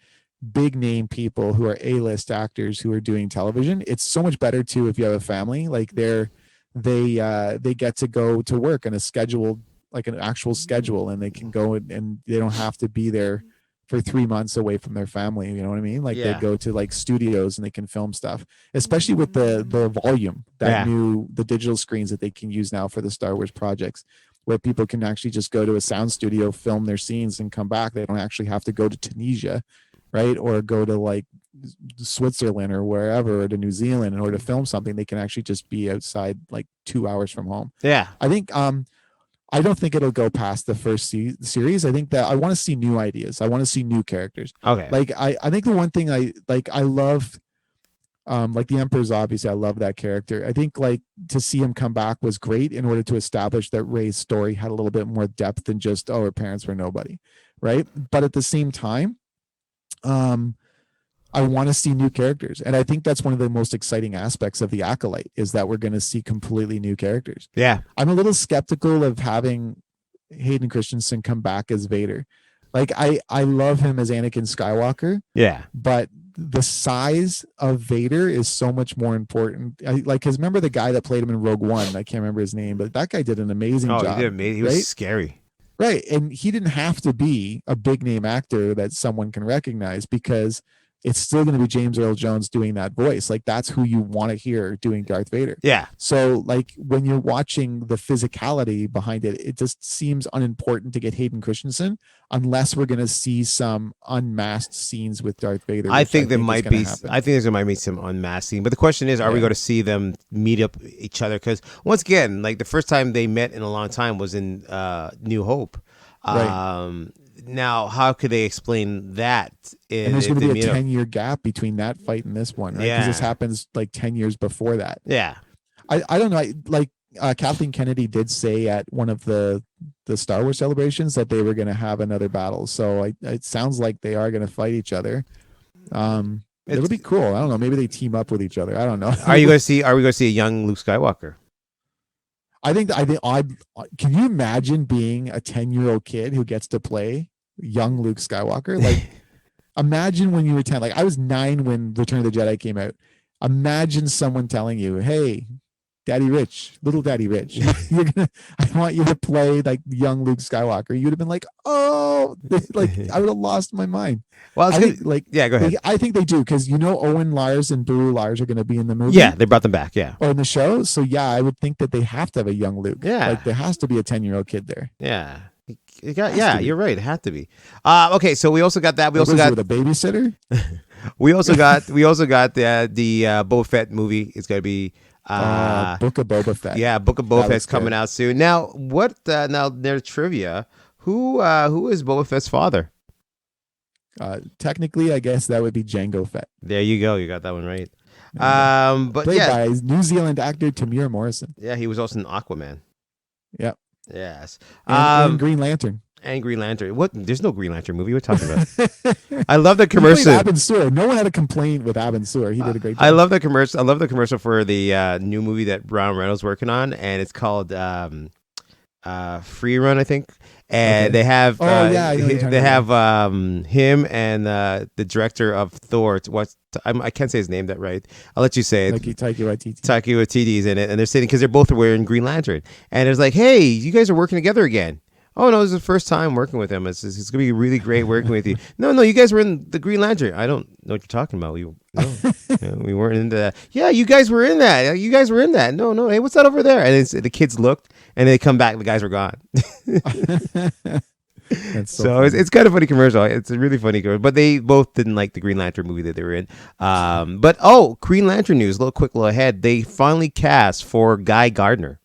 big name people who are A-list actors who are doing television. It's so much better too if you have a family. Like they get to go to work on a schedule, like an actual schedule, and they can go and they don't have to be there for 3 months away from their family. You know what I mean? Like they go to like studios and they can film stuff, especially with the volume, the digital screens that they can use now for the Star Wars projects, where people can actually just go to a sound studio, film their scenes and come back. They don't actually have to go to Tunisia, right? Or go to like Switzerland or wherever, or to New Zealand in order to film something. They can actually just be outside like 2 hours from home. Yeah. I think, I don't think it'll go past the first series. I think that I want to see new ideas. I want to see new characters. Okay. Like I think the one thing I love, like the Emperor's obviously, I love that character. I think like to see him come back was great in order to establish that Rey's story had a little bit more depth than just, oh, her parents were nobody, right? But at the same time, I want to see new characters. And I think that's one of the most exciting aspects of the Acolyte, is that we're going to see completely new characters. Yeah. I'm a little skeptical of having Hayden Christensen come back as Vader. Like I love him as Anakin Skywalker. Yeah. But the size of Vader is so much more important. Cause remember the guy that played him in Rogue One? I can't remember his name, but that guy did an amazing job. He did amazing. He was scary. Right. And he didn't have to be a big name actor that someone can recognize, because it's still going to be James Earl Jones doing that voice. Like that's who you want to hear doing Darth Vader. Yeah. So like when you're watching the physicality behind it, it just seems unimportant to get Hayden Christensen unless we're going to see some unmasked scenes with Darth Vader. I think there might be some unmasking, but the question is, are we going to see them meet up each other? Because once again, like the first time they met in a long time was in New Hope. Right. Now, how could they explain that? And there's going to be a 10-year gap between that fight and this one, right? Because this happens like 10 years before that. Yeah. I don't know. Like Kathleen Kennedy did say at one of the Star Wars celebrations that they were going to have another battle. So it sounds like they are going to fight each other. It'll be cool. I don't know. Maybe they team up with each other. I don't know. Are we going to see a young Luke Skywalker? I think can you imagine being a 10-year-old kid who gets to play young Luke Skywalker? Like imagine when you were 10. Like I was 9 when Return of the Jedi came out. Imagine someone telling you, hey, little Daddy Rich, I want you to play like young Luke Skywalker. You'd have been like, oh, like I would have lost my mind. Well, go ahead. I think they do, because Owen Lars and Beru Lars are going to be in the movie. Yeah, they brought them back. Yeah, or in the show. So yeah, I would think that they have to have a young Luke. Yeah, like there has to be a 10-year-old kid there. Yeah. You're right. It had to be. Okay, so we also got that. We also got with a babysitter. we also got the Boba Fett movie. It's going to be Book of Boba Fett. Yeah, Book of Boba Fett's coming out soon. Now, what? Now, there's trivia. Who is Boba Fett's father? Technically, I guess that would be Jango Fett. There you go. You got that one right. But played by New Zealand actor Tamir Morrison. Yeah, he was also in Aquaman. Yep. Yes. And Green Lantern. And Green Lantern. What? There's no Green Lantern movie. What are you talking about? I love the commercial. Abin Sur. No one had a complaint with Abin Sur. He did a great job. I love the commercial. I love the commercial for the new movie that Ryan Reynolds working on, and it's called Free Run, I think. And they have him and the director of Thor. I can't say his name that right. I'll let you say it. Taika Waititi is in it, and they're sitting because they're both wearing Green Lantern, and it's like, hey, you guys are working together again. Oh no, this is the first time working with him. It's gonna be really great working with you. No, you guys were in the Green Lantern. I don't know what you're talking about. We weren't into that. Yeah, you guys were in that. You guys were in that. No. Hey, what's that over there? And the kids looked, and they come back. The guys were gone. So it's kind of funny commercial. It's a really funny commercial. But they both didn't like the Green Lantern movie that they were in. But Green Lantern news. A little ahead. They finally cast for Guy Gardner.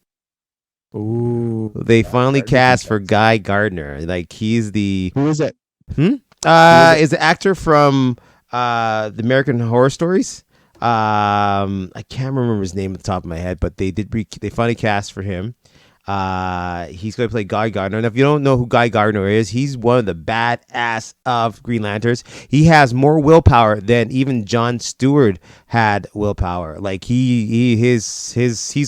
Ooh, they finally cast for Guy Gardner. Like he's the who is it? Is the actor from the American Horror Stories. I can't remember his name at the top of my head, but they finally cast for him. He's going to play Guy Gardner. And if you don't know who Guy Gardner is, he's one of the badass of Green Lanterns. He has more willpower than even John Stewart had willpower. Like he's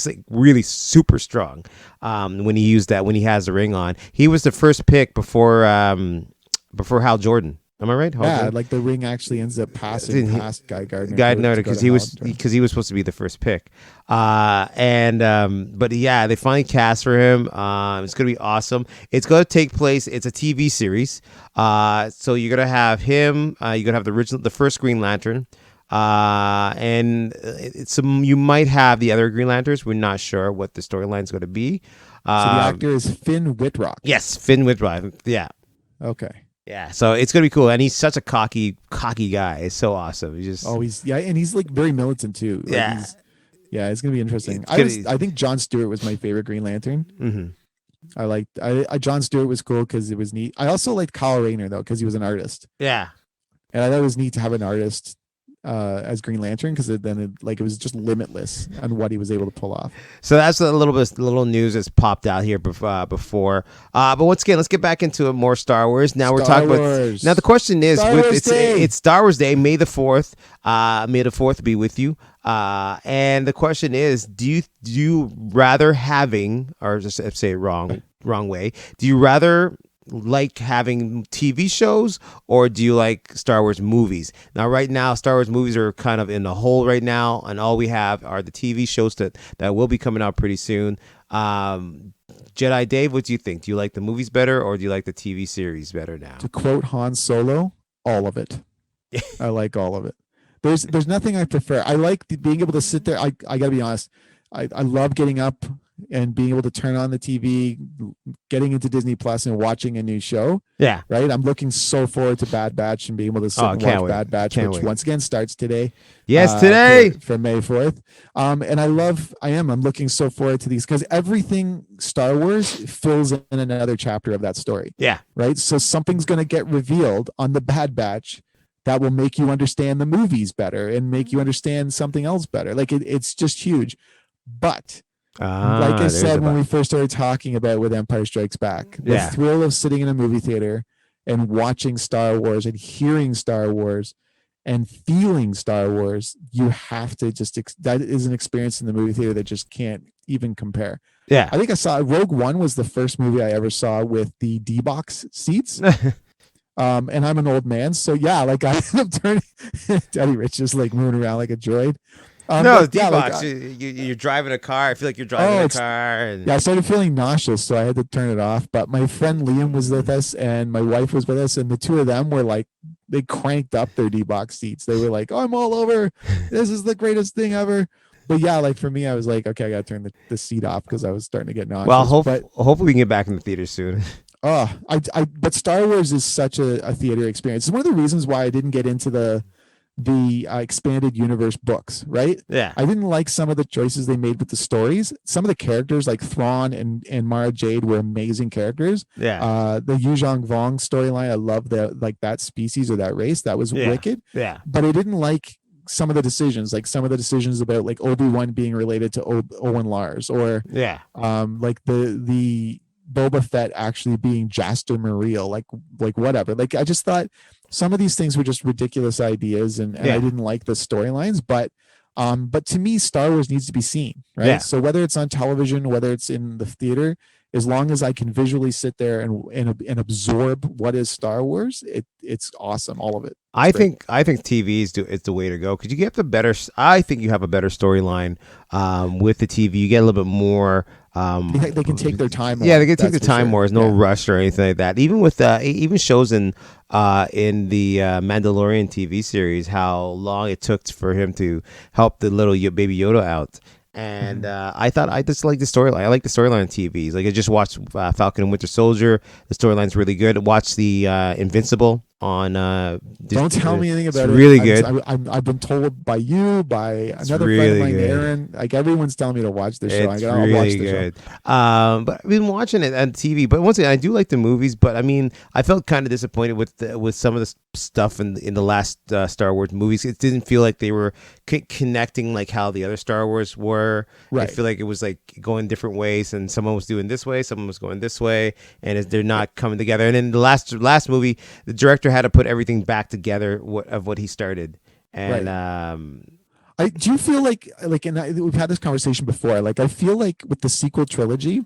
like really super strong. When he has the ring on, he was the first pick before Hal Jordan. Am I right? Yeah, like the ring actually ends up passing past Guy Gardner. Because he was supposed to be the first pick. But yeah, they finally cast for him. It's gonna be awesome. It's gonna take place. It's a TV series. So you're gonna have him. You're gonna have the first Green Lantern. And you might have the other Green Lanterns. We're not sure what the storyline's going to be. So the actor is Finn Wittrock. Yes, Finn Wittrock. Yeah. Okay. Yeah, so it's gonna be cool, and he's such a cocky guy. It's so awesome. And he's like very militant too. Like it's gonna be interesting. I think John Stewart was my favorite Green Lantern. Mm-hmm. John Stewart was cool because it was neat. I also liked Kyle Rayner though because he was an artist. Yeah, and I thought it was neat to have an artist as Green Lantern because it was just limitless on what he was able to pull off. So that's a little news that's popped out here before. But once again, let's get back into more Star Wars. Now we're talking about. Now the question is, it's Star Wars Day, May the 4th. May the 4th be with you. And the question is, do you rather having, or just say it wrong way? Do you rather like having TV shows, or do you like Star Wars movies? Now, right now, Star Wars movies are kind of in the hole right now, and all we have are the TV shows that will be coming out pretty soon. Jedi Dave, what do you think? Do you like the movies better, or do you like the TV series better now? To quote Han Solo, all of it. I like all of it. There's nothing I prefer. I like being able to sit there. I gotta be honest. I love getting up and being able to turn on the TV, getting into Disney Plus and watching a new show. Yeah. Right. I'm looking so forward to Bad Batch and being able to sit and watch Bad Batch, which once again starts today. Yes, today. For May 4th. And I'm looking so forward to these because everything Star Wars fills in another chapter of that story. Yeah. Right. So something's going to get revealed on the Bad Batch that will make you understand the movies better and make you understand something else better. Like it's just huge. But like I said when we first started talking about with Empire Strikes Back, the thrill of sitting in a movie theater and watching Star Wars and hearing Star Wars and feeling Star Wars, you have to that is an experience in the movie theater that just can't even compare. Yeah. I think I saw Rogue One was the first movie I ever saw with the D-box seats. And I'm an old man, so yeah, like I end up turning Daddy Rich is like moving around like a droid. No, D-box. You're driving a car. I feel like you're driving a car. Yeah, I started feeling nauseous, so I had to turn it off. But my friend Liam was with us, and my wife was with us, and the two of them were like, they cranked up their D-box seats. They were like, "Oh, I'm all over. This is the greatest thing ever." But yeah, like for me, I was like, okay, I got to turn the seat off because I was starting to get nauseous. Well, hopefully we can get back in the theater soon. But Star Wars is such a theater experience. It's one of the reasons why I didn't get into the expanded universe books, right? Yeah. I didn't like some of the choices they made with the stories. Some of the characters like Thrawn and Mara Jade were amazing characters. Yeah. The Yuzhong Vong storyline, I love that species or that race. That was wicked. Yeah. But I didn't like some of the decisions about like Obi-Wan being related to Owen Lars or like the Boba Fett actually being Jaster Muriel, like whatever. Like I just thought some of these things were just ridiculous ideas, and I didn't like the storylines. But to me, Star Wars needs to be seen, right? Yeah. So whether it's on television, whether it's in the theater, as long as I can visually sit there and absorb what is Star Wars, it's awesome, all of it. I think TV is the way to go because you get the better. I think you have a better storyline with the TV. You get a little bit more. They can take their time. Yeah, they can take their time more. There's no rush or anything like that. Even with even shows in the Mandalorian TV series, how long it took for him to help the little baby Yoda out. And I just like the storyline. I like the storyline on TVs. Like I just watched Falcon and Winter Soldier. The storyline's really good. Watch the Invincible on. Don't tell me anything about it. It's really good. I've been told by you, by another friend of mine, Aaron. Like everyone's telling me to watch this show. I'll watch the show. But I've been watching it on TV. But once again, I do like the movies. But I mean, I felt kind of disappointed with some of the stuff in the last Star Wars movies. It didn't feel like they were connecting like how the other Star Wars were. Right. I feel like it was like going different ways, and someone was doing this way, someone was going this way, and they're not coming together. And in the last movie, the director had to put everything back together of what he started. And do you feel like and we've had this conversation before, like I feel like with the sequel trilogy,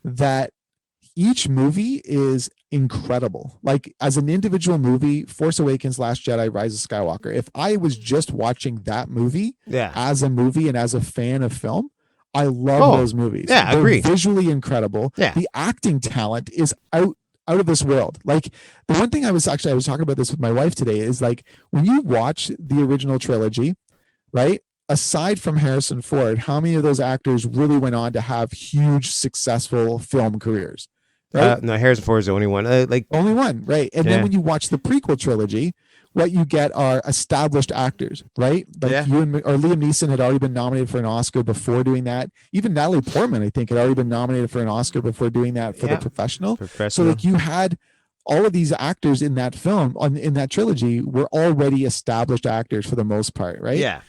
that each movie is incredible. Like as an individual movie, Force Awakens, Last Jedi, Rise of Skywalker, if I was just watching that movie as a movie and as a fan of film, I love those movies. Yeah, they're visually incredible. The acting talent is out of this world. Like the one thing I was talking about this with my wife today is like when you watch the original trilogy, right? Aside from Harrison Ford, how many of those actors really went on to have huge, successful film careers? Right? No, Harrison Ford is the only one. Only one, right? And then when you watch the prequel trilogy, what you get are established actors, right? Like Liam Neeson had already been nominated for an Oscar before doing that. Even Natalie Portman, I think, had already been nominated for an Oscar before doing that for The Professional. So like you had all of these actors in that film, in that trilogy, were already established actors for the most part, right? Yeah.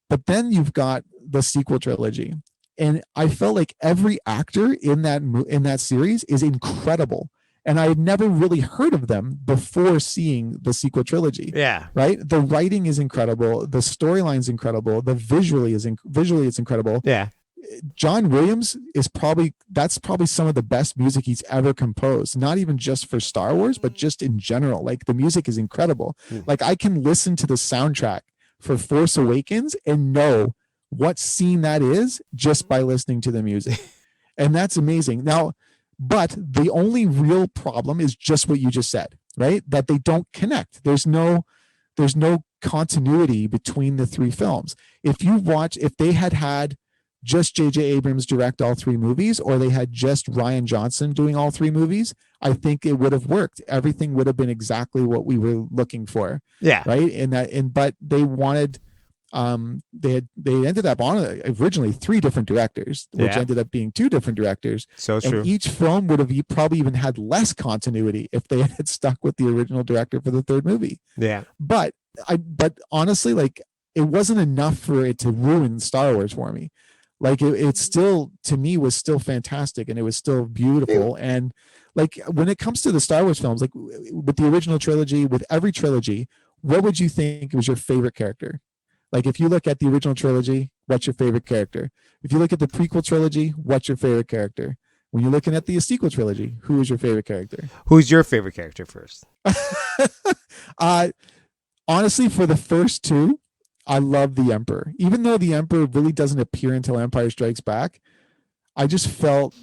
But then you've got the sequel trilogy. And I felt like every actor in that series is incredible. And I had never really heard of them before seeing the sequel trilogy. Yeah. Right. The writing is incredible. The storyline's incredible. The visually it's incredible. Yeah. John Williams that's probably some of the best music he's ever composed, not even just for Star Wars, but just in general. Like the music is incredible. Like I can listen to the soundtrack for Force Awakens and know what scene that is just by listening to the music. And that's amazing. Now, but the only real problem is just what you just said, right? That they don't connect. There's no continuity between the three films. If they had just J.J. Abrams direct all three movies, or they had just Rian Johnson doing all three movies, I think it would have worked. Everything would have been exactly what we were looking for. Yeah. Right. But they wanted, they ended up on originally 3 different directors, which ended up being 2 different directors. So true. Each film would have probably even had less continuity if they had stuck with the original director for the 3rd movie. Yeah. But honestly, like it wasn't enough for it to ruin Star Wars for me. Like it still, to me, was still fantastic, and it was still beautiful. And like when it comes to the Star Wars films, like with the original trilogy, with every trilogy, what would you think was your favorite character? Like if you look at the original trilogy, what's your favorite character? If you look at the prequel trilogy, what's your favorite character? When you're looking at the sequel trilogy, who is your favorite character? Who's your favorite character first? Honestly, for the first 2, I love the Emperor. Even though the Emperor really doesn't appear until Empire Strikes Back, I just felt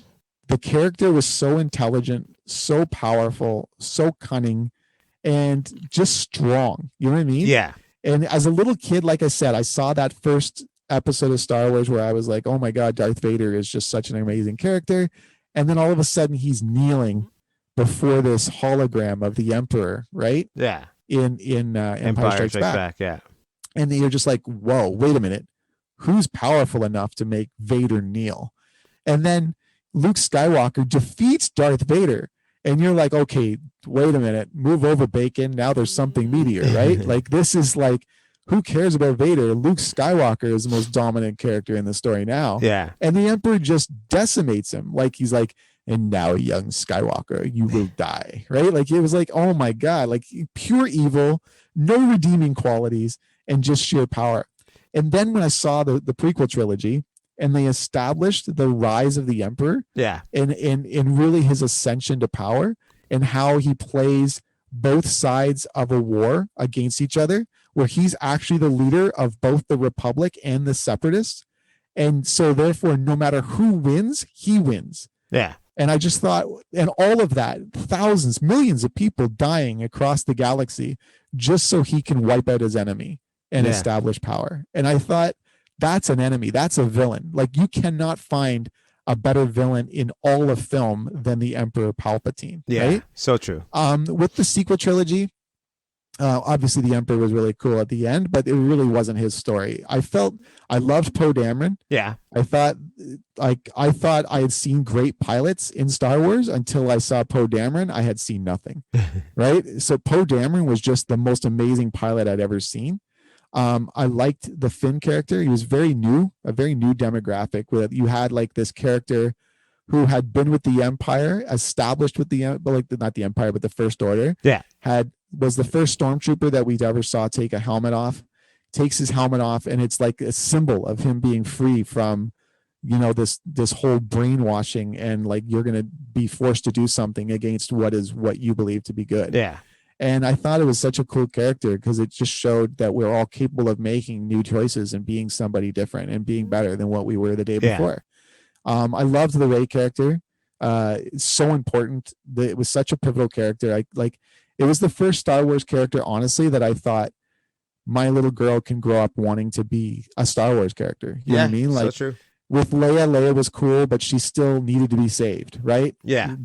the character was so intelligent, so powerful, so cunning, and just strong. You know what I mean? Yeah. And as a little kid, like I said, I saw that first episode of Star Wars where I was like, oh my God, Darth Vader is just such an amazing character. And then all of a sudden he's kneeling before this hologram of the Emperor, right? Yeah. In Empire Strikes Back. Yeah. And then you're just like, whoa, wait a minute. Who's powerful enough to make Vader kneel? And then Luke Skywalker defeats Darth Vader. And you're like, okay, wait a minute. Move over, Bacon. Now there's something meatier, right? Like this is like, who cares about Vader? Luke Skywalker is the most dominant character in the story now. Yeah. And the Emperor just decimates him. Like he's like, and now, young Skywalker, you will die, right? Like it was like, oh my God, like pure evil, no redeeming qualities, and just sheer power. And then when I saw the prequel trilogy and they established the rise of the Emperor, and really his ascension to power and how he plays both sides of a war against each other, where he's actually the leader of both the Republic and the Separatists. And so therefore, no matter who wins, he wins. Yeah. And I just thought, and all of that, thousands, millions of people dying across the galaxy just so he can wipe out his enemy and establish power. And I thought, that's an enemy. That's a villain. Like you cannot find a better villain in all of film than the Emperor Palpatine. Yeah, right? So true. With the sequel trilogy, Obviously, the Emperor was really cool at the end, but it really wasn't his story. I loved Poe Dameron. Yeah. I thought I had seen great pilots in Star Wars until I saw Poe Dameron. I had seen nothing. Right. So Poe Dameron was just the most amazing pilot I'd ever seen. I liked the Finn character. He was a very new demographic. Where you had like this character who had been with the Empire, established with not the Empire, but the First Order. Yeah. Was the first stormtrooper that we ever saw take a helmet off. Takes his helmet off, and it's like a symbol of him being free from, this whole brainwashing, and like you're gonna be forced to do something against what you believe to be good. Yeah. And I thought it was such a cool character because it just showed that we're all capable of making new choices and being somebody different and being better than what we were the day before. I loved the Rey character. It's so important. It was such a pivotal character. It was the first Star Wars character, honestly, that I thought my little girl can grow up wanting to be a Star Wars character. You know what I mean? Like, so true. With Leia was cool, but she still needed to be saved, right? Yeah.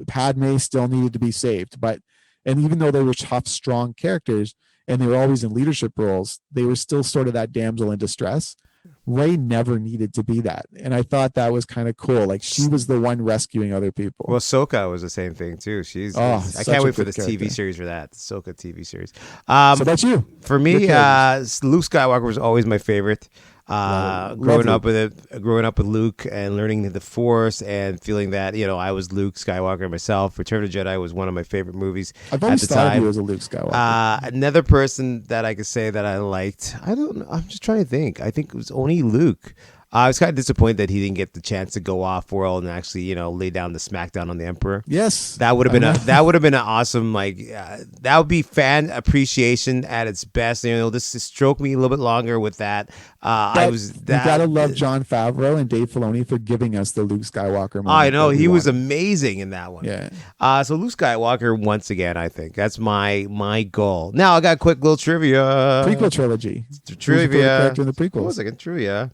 Padme still needed to be saved, and even though they were tough, strong characters and they were always in leadership roles, they were still sort of that damsel in distress. Rey never needed to be that. And I thought that was kind of cool. Like, she was the one rescuing other people. Well, Ahsoka was the same thing too. I can't wait for this character. TV series for that. Ahsoka TV series. So that's you. For me, Luke Skywalker was always my favorite. Growing up with Luke and learning the Force and feeling that I was Luke Skywalker myself. Return of the Jedi was one of my favorite movies. I've always thought of you as a Luke Skywalker. Another person that I could say that I liked, I don't know. I'm just trying to think. I think it was only Luke. I was kind of disappointed that he didn't get the chance to go off world and actually, lay down the smackdown on the Emperor. Yes, that would have been an awesome that would be fan appreciation at its best. Just to stroke me a little bit longer with that. You gotta love Jon Favreau and Dave Filoni for giving us the Luke Skywalker moment. I know he was amazing in that one. Yeah. So Luke Skywalker once again. I think that's my goal. Now I got a quick little trivia. Prequel trilogy. Trivia. Character in the prequels. Hold on a second. Trivia.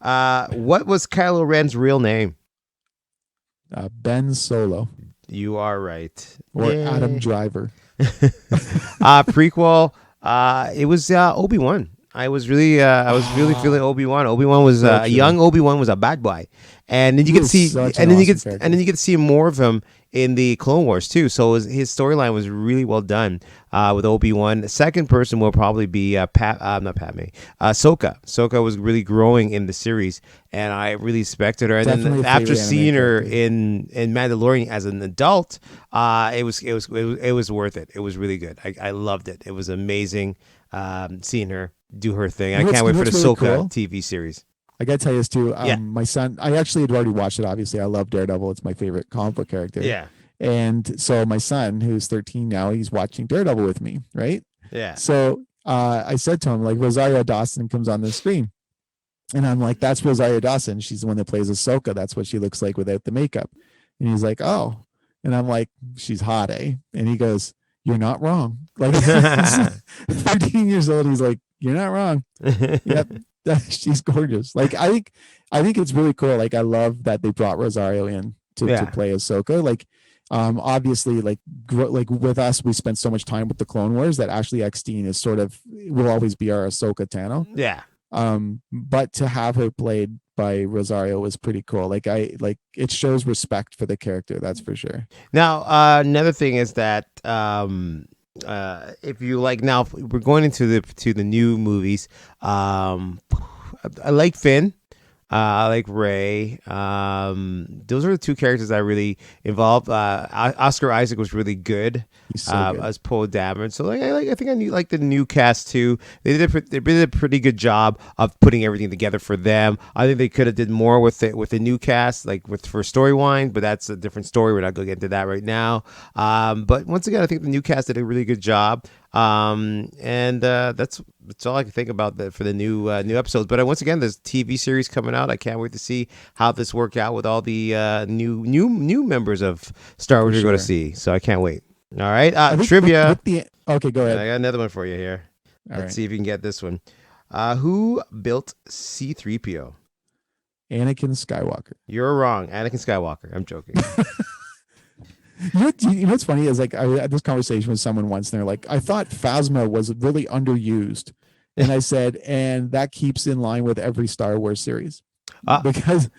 What was Kylo Ren's real name? Ben Solo. You are right. Or Adam Driver. Prequel. It was Obi-Wan. I was really feeling Obi-Wan. Obi-Wan was young Obi-Wan was a bad boy, and then you get to see more of him in the Clone Wars too. So his storyline was really well done with Obi-Wan. The second person will probably be not Padme. Ahsoka. Ahsoka was really growing in the series, and I really respected her. And then after seeing her in Mandalorian as an adult, it was worth it. It was really good. I loved it. It was amazing seeing her do her thing. I can't wait for the Ahsoka TV series. I gotta tell you this too. My son, I actually had already watched it. Obviously, I love Daredevil. It's my favorite comic book character. Yeah. And so my son, who's 13 now, he's watching Daredevil with me, right? Yeah. So I said to him, like, Rosario Dawson comes on the screen, and I'm like, that's Rosario Dawson. She's the one that plays Ahsoka. That's what she looks like without the makeup. And he's like, oh. And I'm like, she's hot, eh? And he goes, you're not wrong. Like, 13 years old. He's like, you're not wrong. Yep. She's gorgeous. Like, I think it's really cool. Like, I love that they brought Rosario in to play Ahsoka. Like, obviously, like with us, we spent so much time with the Clone Wars that Ashley Eckstein is will always be our Ahsoka Tano. Yeah. But to have her played by Rosario was pretty cool. Like, it shows respect for the character. That's for sure. Now, another thing is that if you like, now we're going into the new movies. I like Finn. I like Rey. Those are the two characters I really involved. Oscar Isaac was really good, as Poe Dameron. So I think I like the new cast too. They did a pretty good job of putting everything together for them. I think they could have did more with the new cast, for Storyline, but that's a different story. We're not going to get into that right now. But once again, I think the new cast did a really good job. And that's all I can think about for the new episodes. But once again, there's TV series coming out. I can't wait to see how this work out with all the new members of Star Wars you're going to see. So I can't wait. All right, trivia. Okay, go ahead. I got another one for you here. Let's see if you can get this one. Who built C-3PO? Anakin Skywalker. You're wrong. Anakin Skywalker. I'm joking. You know what's funny is like I had this conversation with someone once, and they're like, "I thought Phasma was really underused," and I said, "And that keeps in line with every Star Wars series, Uh, because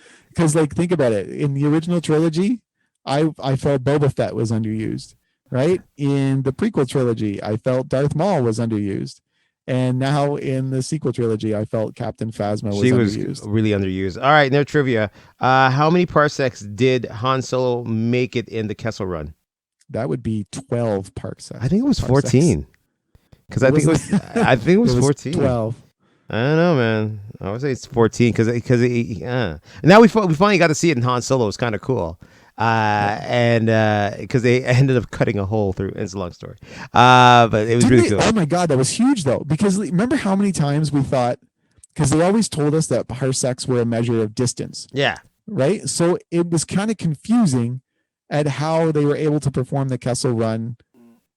like think about it. In the original trilogy, I felt Boba Fett was underused, right? In the prequel trilogy, I felt Darth Maul was underused, and now in the sequel trilogy, I felt Captain Phasma was she was underused. really underused. All right, no trivia. How many parsecs did Han Solo make it in the Kessel Run? That would be 12 parsecs. I think it was Parsecs. 14. Because I think it was 14. 12. I don't know, man. I would say it's 14 because now we finally got to see it in Han Solo. It's kind of cool. And because they ended up cutting a hole through. It's a long story. But it was really cool. Oh my god, that was huge though. Because remember how many times we thought, because they always told us that parsecs were a measure of distance. Yeah. Right. So it was kind of confusing at how they were able to perform the Kessel Run.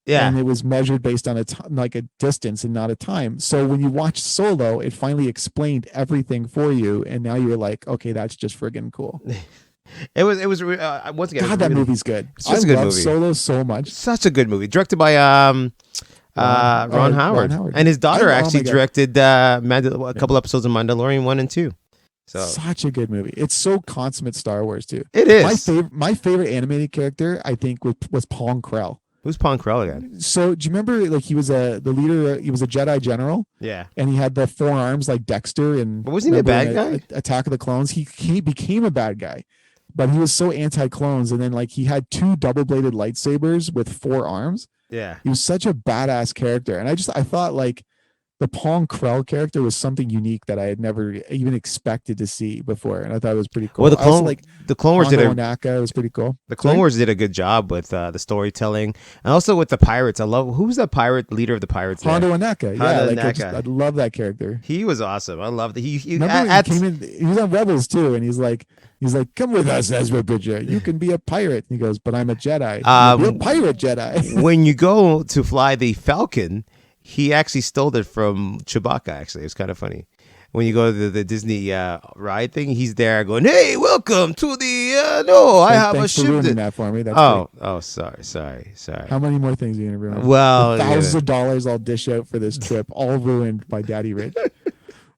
Yeah. And it was measured based on like a distance and not a time. So when you watch Solo, it finally explained everything for you, and now you're like, okay, that's just friggin' cool. It was once again. God, that movie's good. It's just a good movie. Solo so much. Such a good movie, directed by Ron Howard, and his daughter actually directed a couple episodes of Mandalorian 1 and 2. So such a good movie. It's so consummate Star Wars too. It is. My favorite animated character, I think, was Pong Krell. Who's Pong Krell again? So do you remember, like, he was the leader? He was a Jedi general. Yeah. And he had the 4 arms like Dexter. And but wasn't he a bad guy? Attack of the Clones. He became a bad guy, but he was so anti-clones. And then like he had 2 double-bladed lightsabers with 4 arms. Yeah. He was such a badass character, and I thought like the Pong Krell character was something unique that I had never even expected to see before, and I thought it was pretty cool. Well, the Clone Wars it was pretty cool. The Clone Wars did a good job with the storytelling, and also with the pirates. I love who's the pirate leader of the pirates? Hondo Anaka. I love that character. He was awesome. I loved it. He was on Rebels too, and he's like, come with us, Ezra Bridger. You can be a pirate. And he goes, but I'm a Jedi. You're a pirate Jedi. When you go to fly the Falcon, he actually stole it from Chewbacca. Actually, it's kind of funny. When you go to the Disney ride thing, he's there going, "Hey, welcome to the I have a ship." Thanks for ruining that for me. That's great. Sorry. How many more things are you gonna ruin? Well, thousands of dollars I'll dish out for this trip, all ruined by Daddy Rich.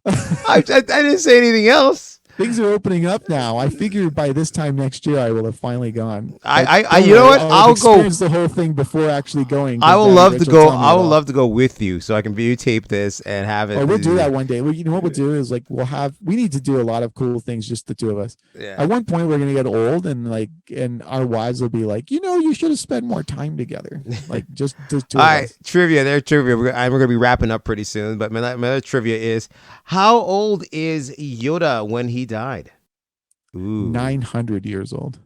I didn't say anything else. Things are opening up now. I figured by this time next year I will have finally gone. You know what? I'll go experience the whole thing before actually going. I will love to go. I will love to go with you so I can videotape this and have it. Oh, we'll do that one day. You know what we'll do is like we need to do a lot of cool things, just the 2 of us. Yeah. At one point we're gonna get old and our wives will be like, you should have spent more time together. Like just 2 of us. Trivia. We're gonna be wrapping up pretty soon. But my other trivia is, how old is Yoda when he died? Ooh. 900 years old.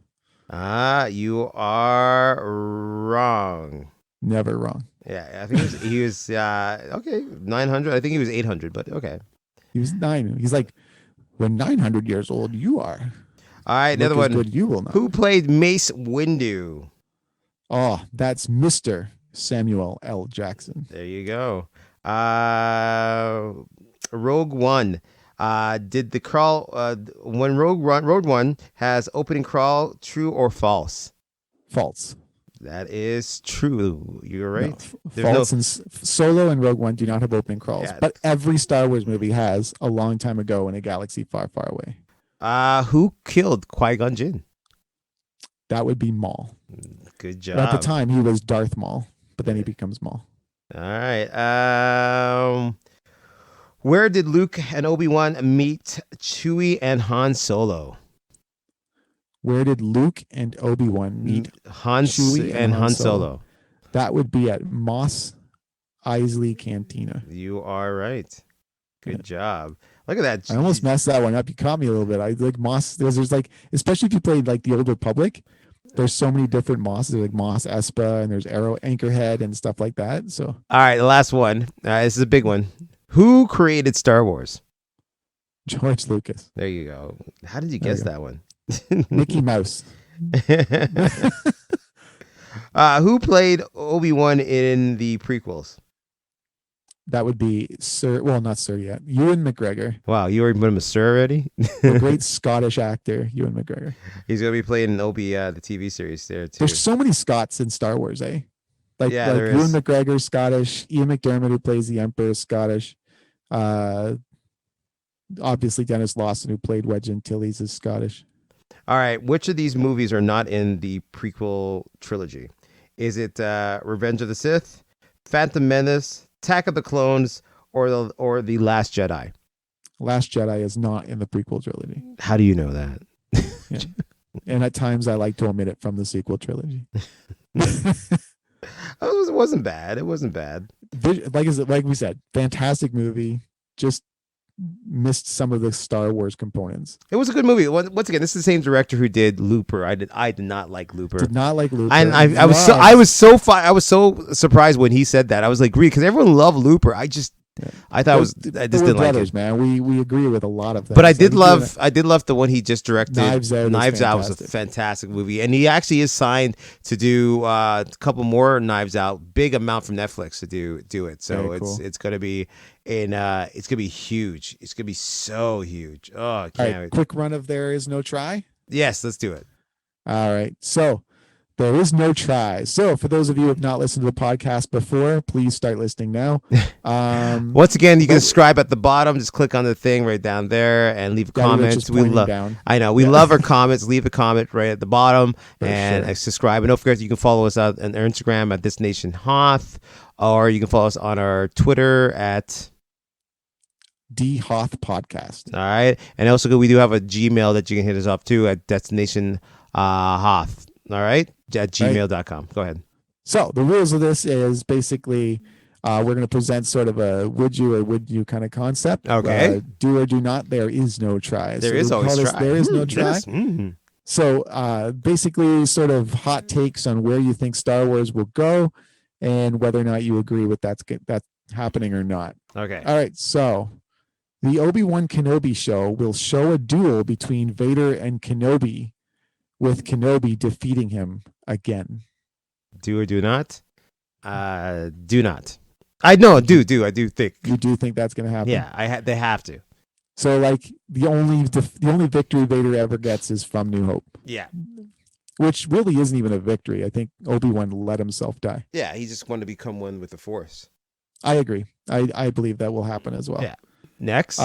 You are wrong. Never wrong. Yeah, I think he was okay, 900. I think he was 800, but okay. He was 9. He's like, when 900 years old you are. All right, another one. Good you will not. Who played Mace Windu? Oh, that's Mr. Samuel L. Jackson. There you go. Rogue One. Did the crawl when Rogue One has opening crawl, true or false? False. That is true. You're right. No, false. And Solo and Rogue One do not have opening crawls, but every Star Wars movie has a long time ago in a galaxy far, far away. Who killed Qui-Gon Jinn? That would be Maul. Good job. But at the time, he was Darth Maul, but then he becomes Maul. All right. Where did Luke and Obi-Wan meet Chewie and Han Solo? Where did Luke and Obi-Wan meet Chewie and Han Solo? That would be at Mos Eisley Cantina. You are right. Good job. Look at that. I almost messed that one up. You caught me a little bit. I like Mos. There's like, especially if you played like the Old Republic, there's so many different Mosses. There's like Mos Espa and there's Arrow Anchorhead and stuff like that. So, all right, the last one. This is a big one. Who created Star Wars? George Lucas. There you go. How did you guess that one? Mickey Mouse. Who played Obi-Wan in the prequels? That would be Sir. Well, not Sir yet. Ewan McGregor. Wow, you already put him a sir already? A great Scottish actor, Ewan McGregor. He's gonna be playing in Obi, the TV series there too. There's so many Scots in Star Wars, eh? Like there Ewan is. McGregor, Scottish. Ian McDermott, who plays the Emperor, is Scottish. Obviously Dennis Lawson, who played Wedge Antilles, is Scottish. All right, which of these movies are not in the prequel trilogy? Is it Revenge of the Sith, Phantom Menace, Attack of the Clones, or the Last Jedi? Last Jedi is not in the prequel trilogy. How do you know that? Yeah. And at times I like to omit it from the sequel trilogy. It wasn't bad. It wasn't bad. Like we said, fantastic movie. Just missed some of the Star Wars components. It was a good movie. Once again, this is the same director who did Looper. I did not like Looper. Did not like Looper. And I was so surprised when he said that. I was like, "Great," because everyone loved Looper. I thought I just didn't like it. Man, we agree with a lot of them. But I did love the one he just directed. Knives Out was a fantastic movie, and he actually is signed to do a couple more Knives Out, big amount from Netflix to do it. So it's gonna be it's gonna be huge. It's gonna be so huge. Oh, I can't wait. Quick run of There Is No Try. Yes, let's do it. All right, so. There is no try. So for those of you who have not listened to the podcast before, please start listening now. Once again, you can subscribe at the bottom. Just click on the thing right down there and leave a comment. We love our comments. Leave a comment right at the bottom and subscribe. And don't forget, you can follow us on Instagram at This Nation Hoth, or you can follow us on our Twitter at D Hoth Podcast. All right. And also, we do have a Gmail that you can hit us up to at Destination Hoth. All right, at gmail.com. Go ahead. So the rules of this is basically we're going to present sort of a would you kind of concept. Okay. Do or do not. There is no try. There is always try. There is no try. Yes. Mm-hmm. So basically sort of hot takes on where you think Star Wars will go and whether or not you agree with that's happening or not. Okay. All right. So the Obi-Wan Kenobi show will show a duel between Vader and Kenobi, with Kenobi defeating him again. Do or do not? Do not. I do think. You do think that's going to happen? Yeah, they have to. So, like, the only victory Vader ever gets is from New Hope. Yeah. Which really isn't even a victory. I think Obi-Wan let himself die. Yeah, he just wanted to become one with the Force. I agree. I believe that will happen as well. Yeah. Next.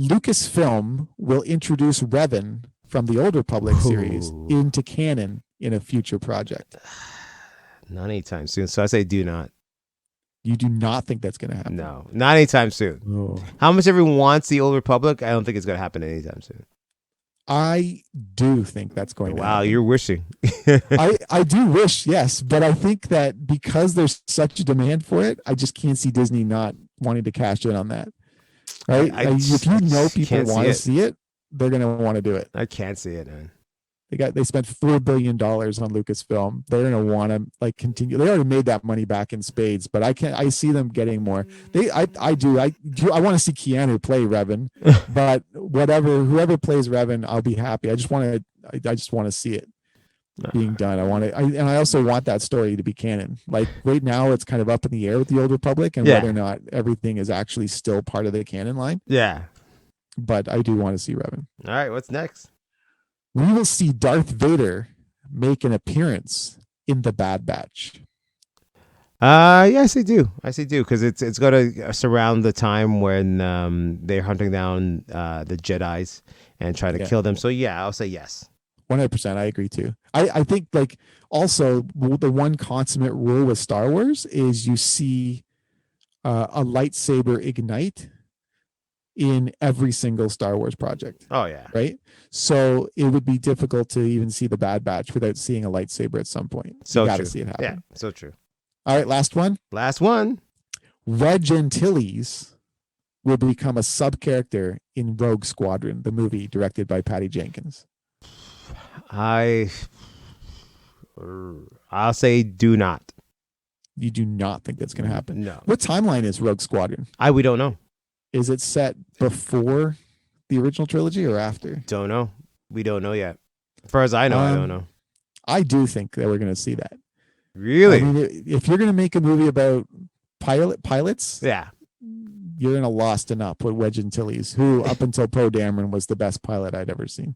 Lucasfilm will introduce Revan from the Old Republic series into canon in a future project. Not anytime soon. So I say do not. You do not think that's going to happen? No, not anytime soon. Oh. How much everyone wants the Old Republic, I don't think it's going to happen anytime soon. I do think that's going to happen. Wow, you're wishing. I do wish, yes. But I think that because there's such a demand for it, I just can't see Disney not wanting to cash in on that. Right? If you know people want to see it, they're going to want to do it. I can't see it, man. They spent $4 billion on Lucasfilm. They're going to want to continue. They already made that money back in spades, but I see them getting more. I want to see Keanu play Revan, but whoever plays Revan, I'll be happy. I just want to see it being done. I also want that story to be canon. Like right now, it's kind of up in the air with the Old Republic and whether or not everything is actually still part of the canon line. Yeah. But I do want to see Revan. All right, what's next? We will see Darth Vader make an appearance in the Bad Batch. Yes, I do, because it's going to surround the time when they're hunting down the Jedis and trying to kill them. So yeah, I'll say yes. 100%, I agree too. I think like also the one consummate rule with Star Wars is you see a lightsaber ignite in every single Star Wars project. Oh yeah. Right? So it would be difficult to even see the Bad Batch without seeing a lightsaber at some point. So you gotta true. see it happen. Yeah, so true. All right, last one. Wedge Antilles will become a sub-character in Rogue Squadron, the movie directed by Patty Jenkins. I'll say do not. You do not think that's going to happen? No. What timeline is Rogue Squadron? We don't know. Is it set before the original trilogy or after? Don't know. We don't know yet. As far as I know, I don't know. I do think that we're going to see that. Really? I mean, if you're going to make a movie about pilots. Yeah. You're in a lost and up with Wedge Antilles, who up until Poe Dameron was the best pilot I'd ever seen.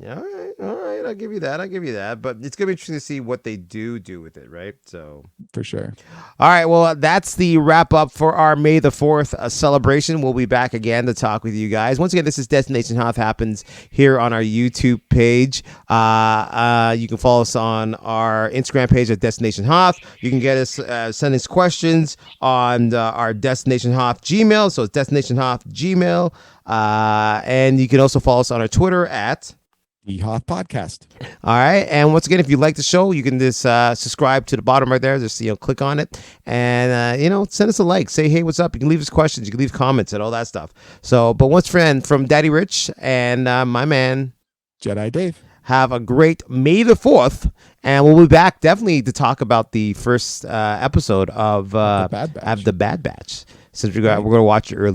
All right. I'll give you that. But it's gonna be interesting to see what they do with it, right? So for sure. All right. Well, that's the wrap up for our May the 4th celebration. We'll be back again to talk with you guys. Once again, this is Destination Hoth happens here on our YouTube page. You can follow us on our Instagram page at Destination Hoth. You can get us send us questions on our Destination Hoth Gmail. So it's Destination Hoth Gmail. And you can also follow us on our Twitter at the Hoth Podcast. All right. And once again, if you like the show, you can just subscribe to the bottom right there. Just, click on it and, send us a like. Say, hey, what's up? You can leave us questions. You can leave comments and all that stuff. So, but once again, from Daddy Rich and my man, Jedi Dave, have a great May the 4th. And we'll be back definitely to talk about the first episode of the Bad Batch. Since we're going to watch it early.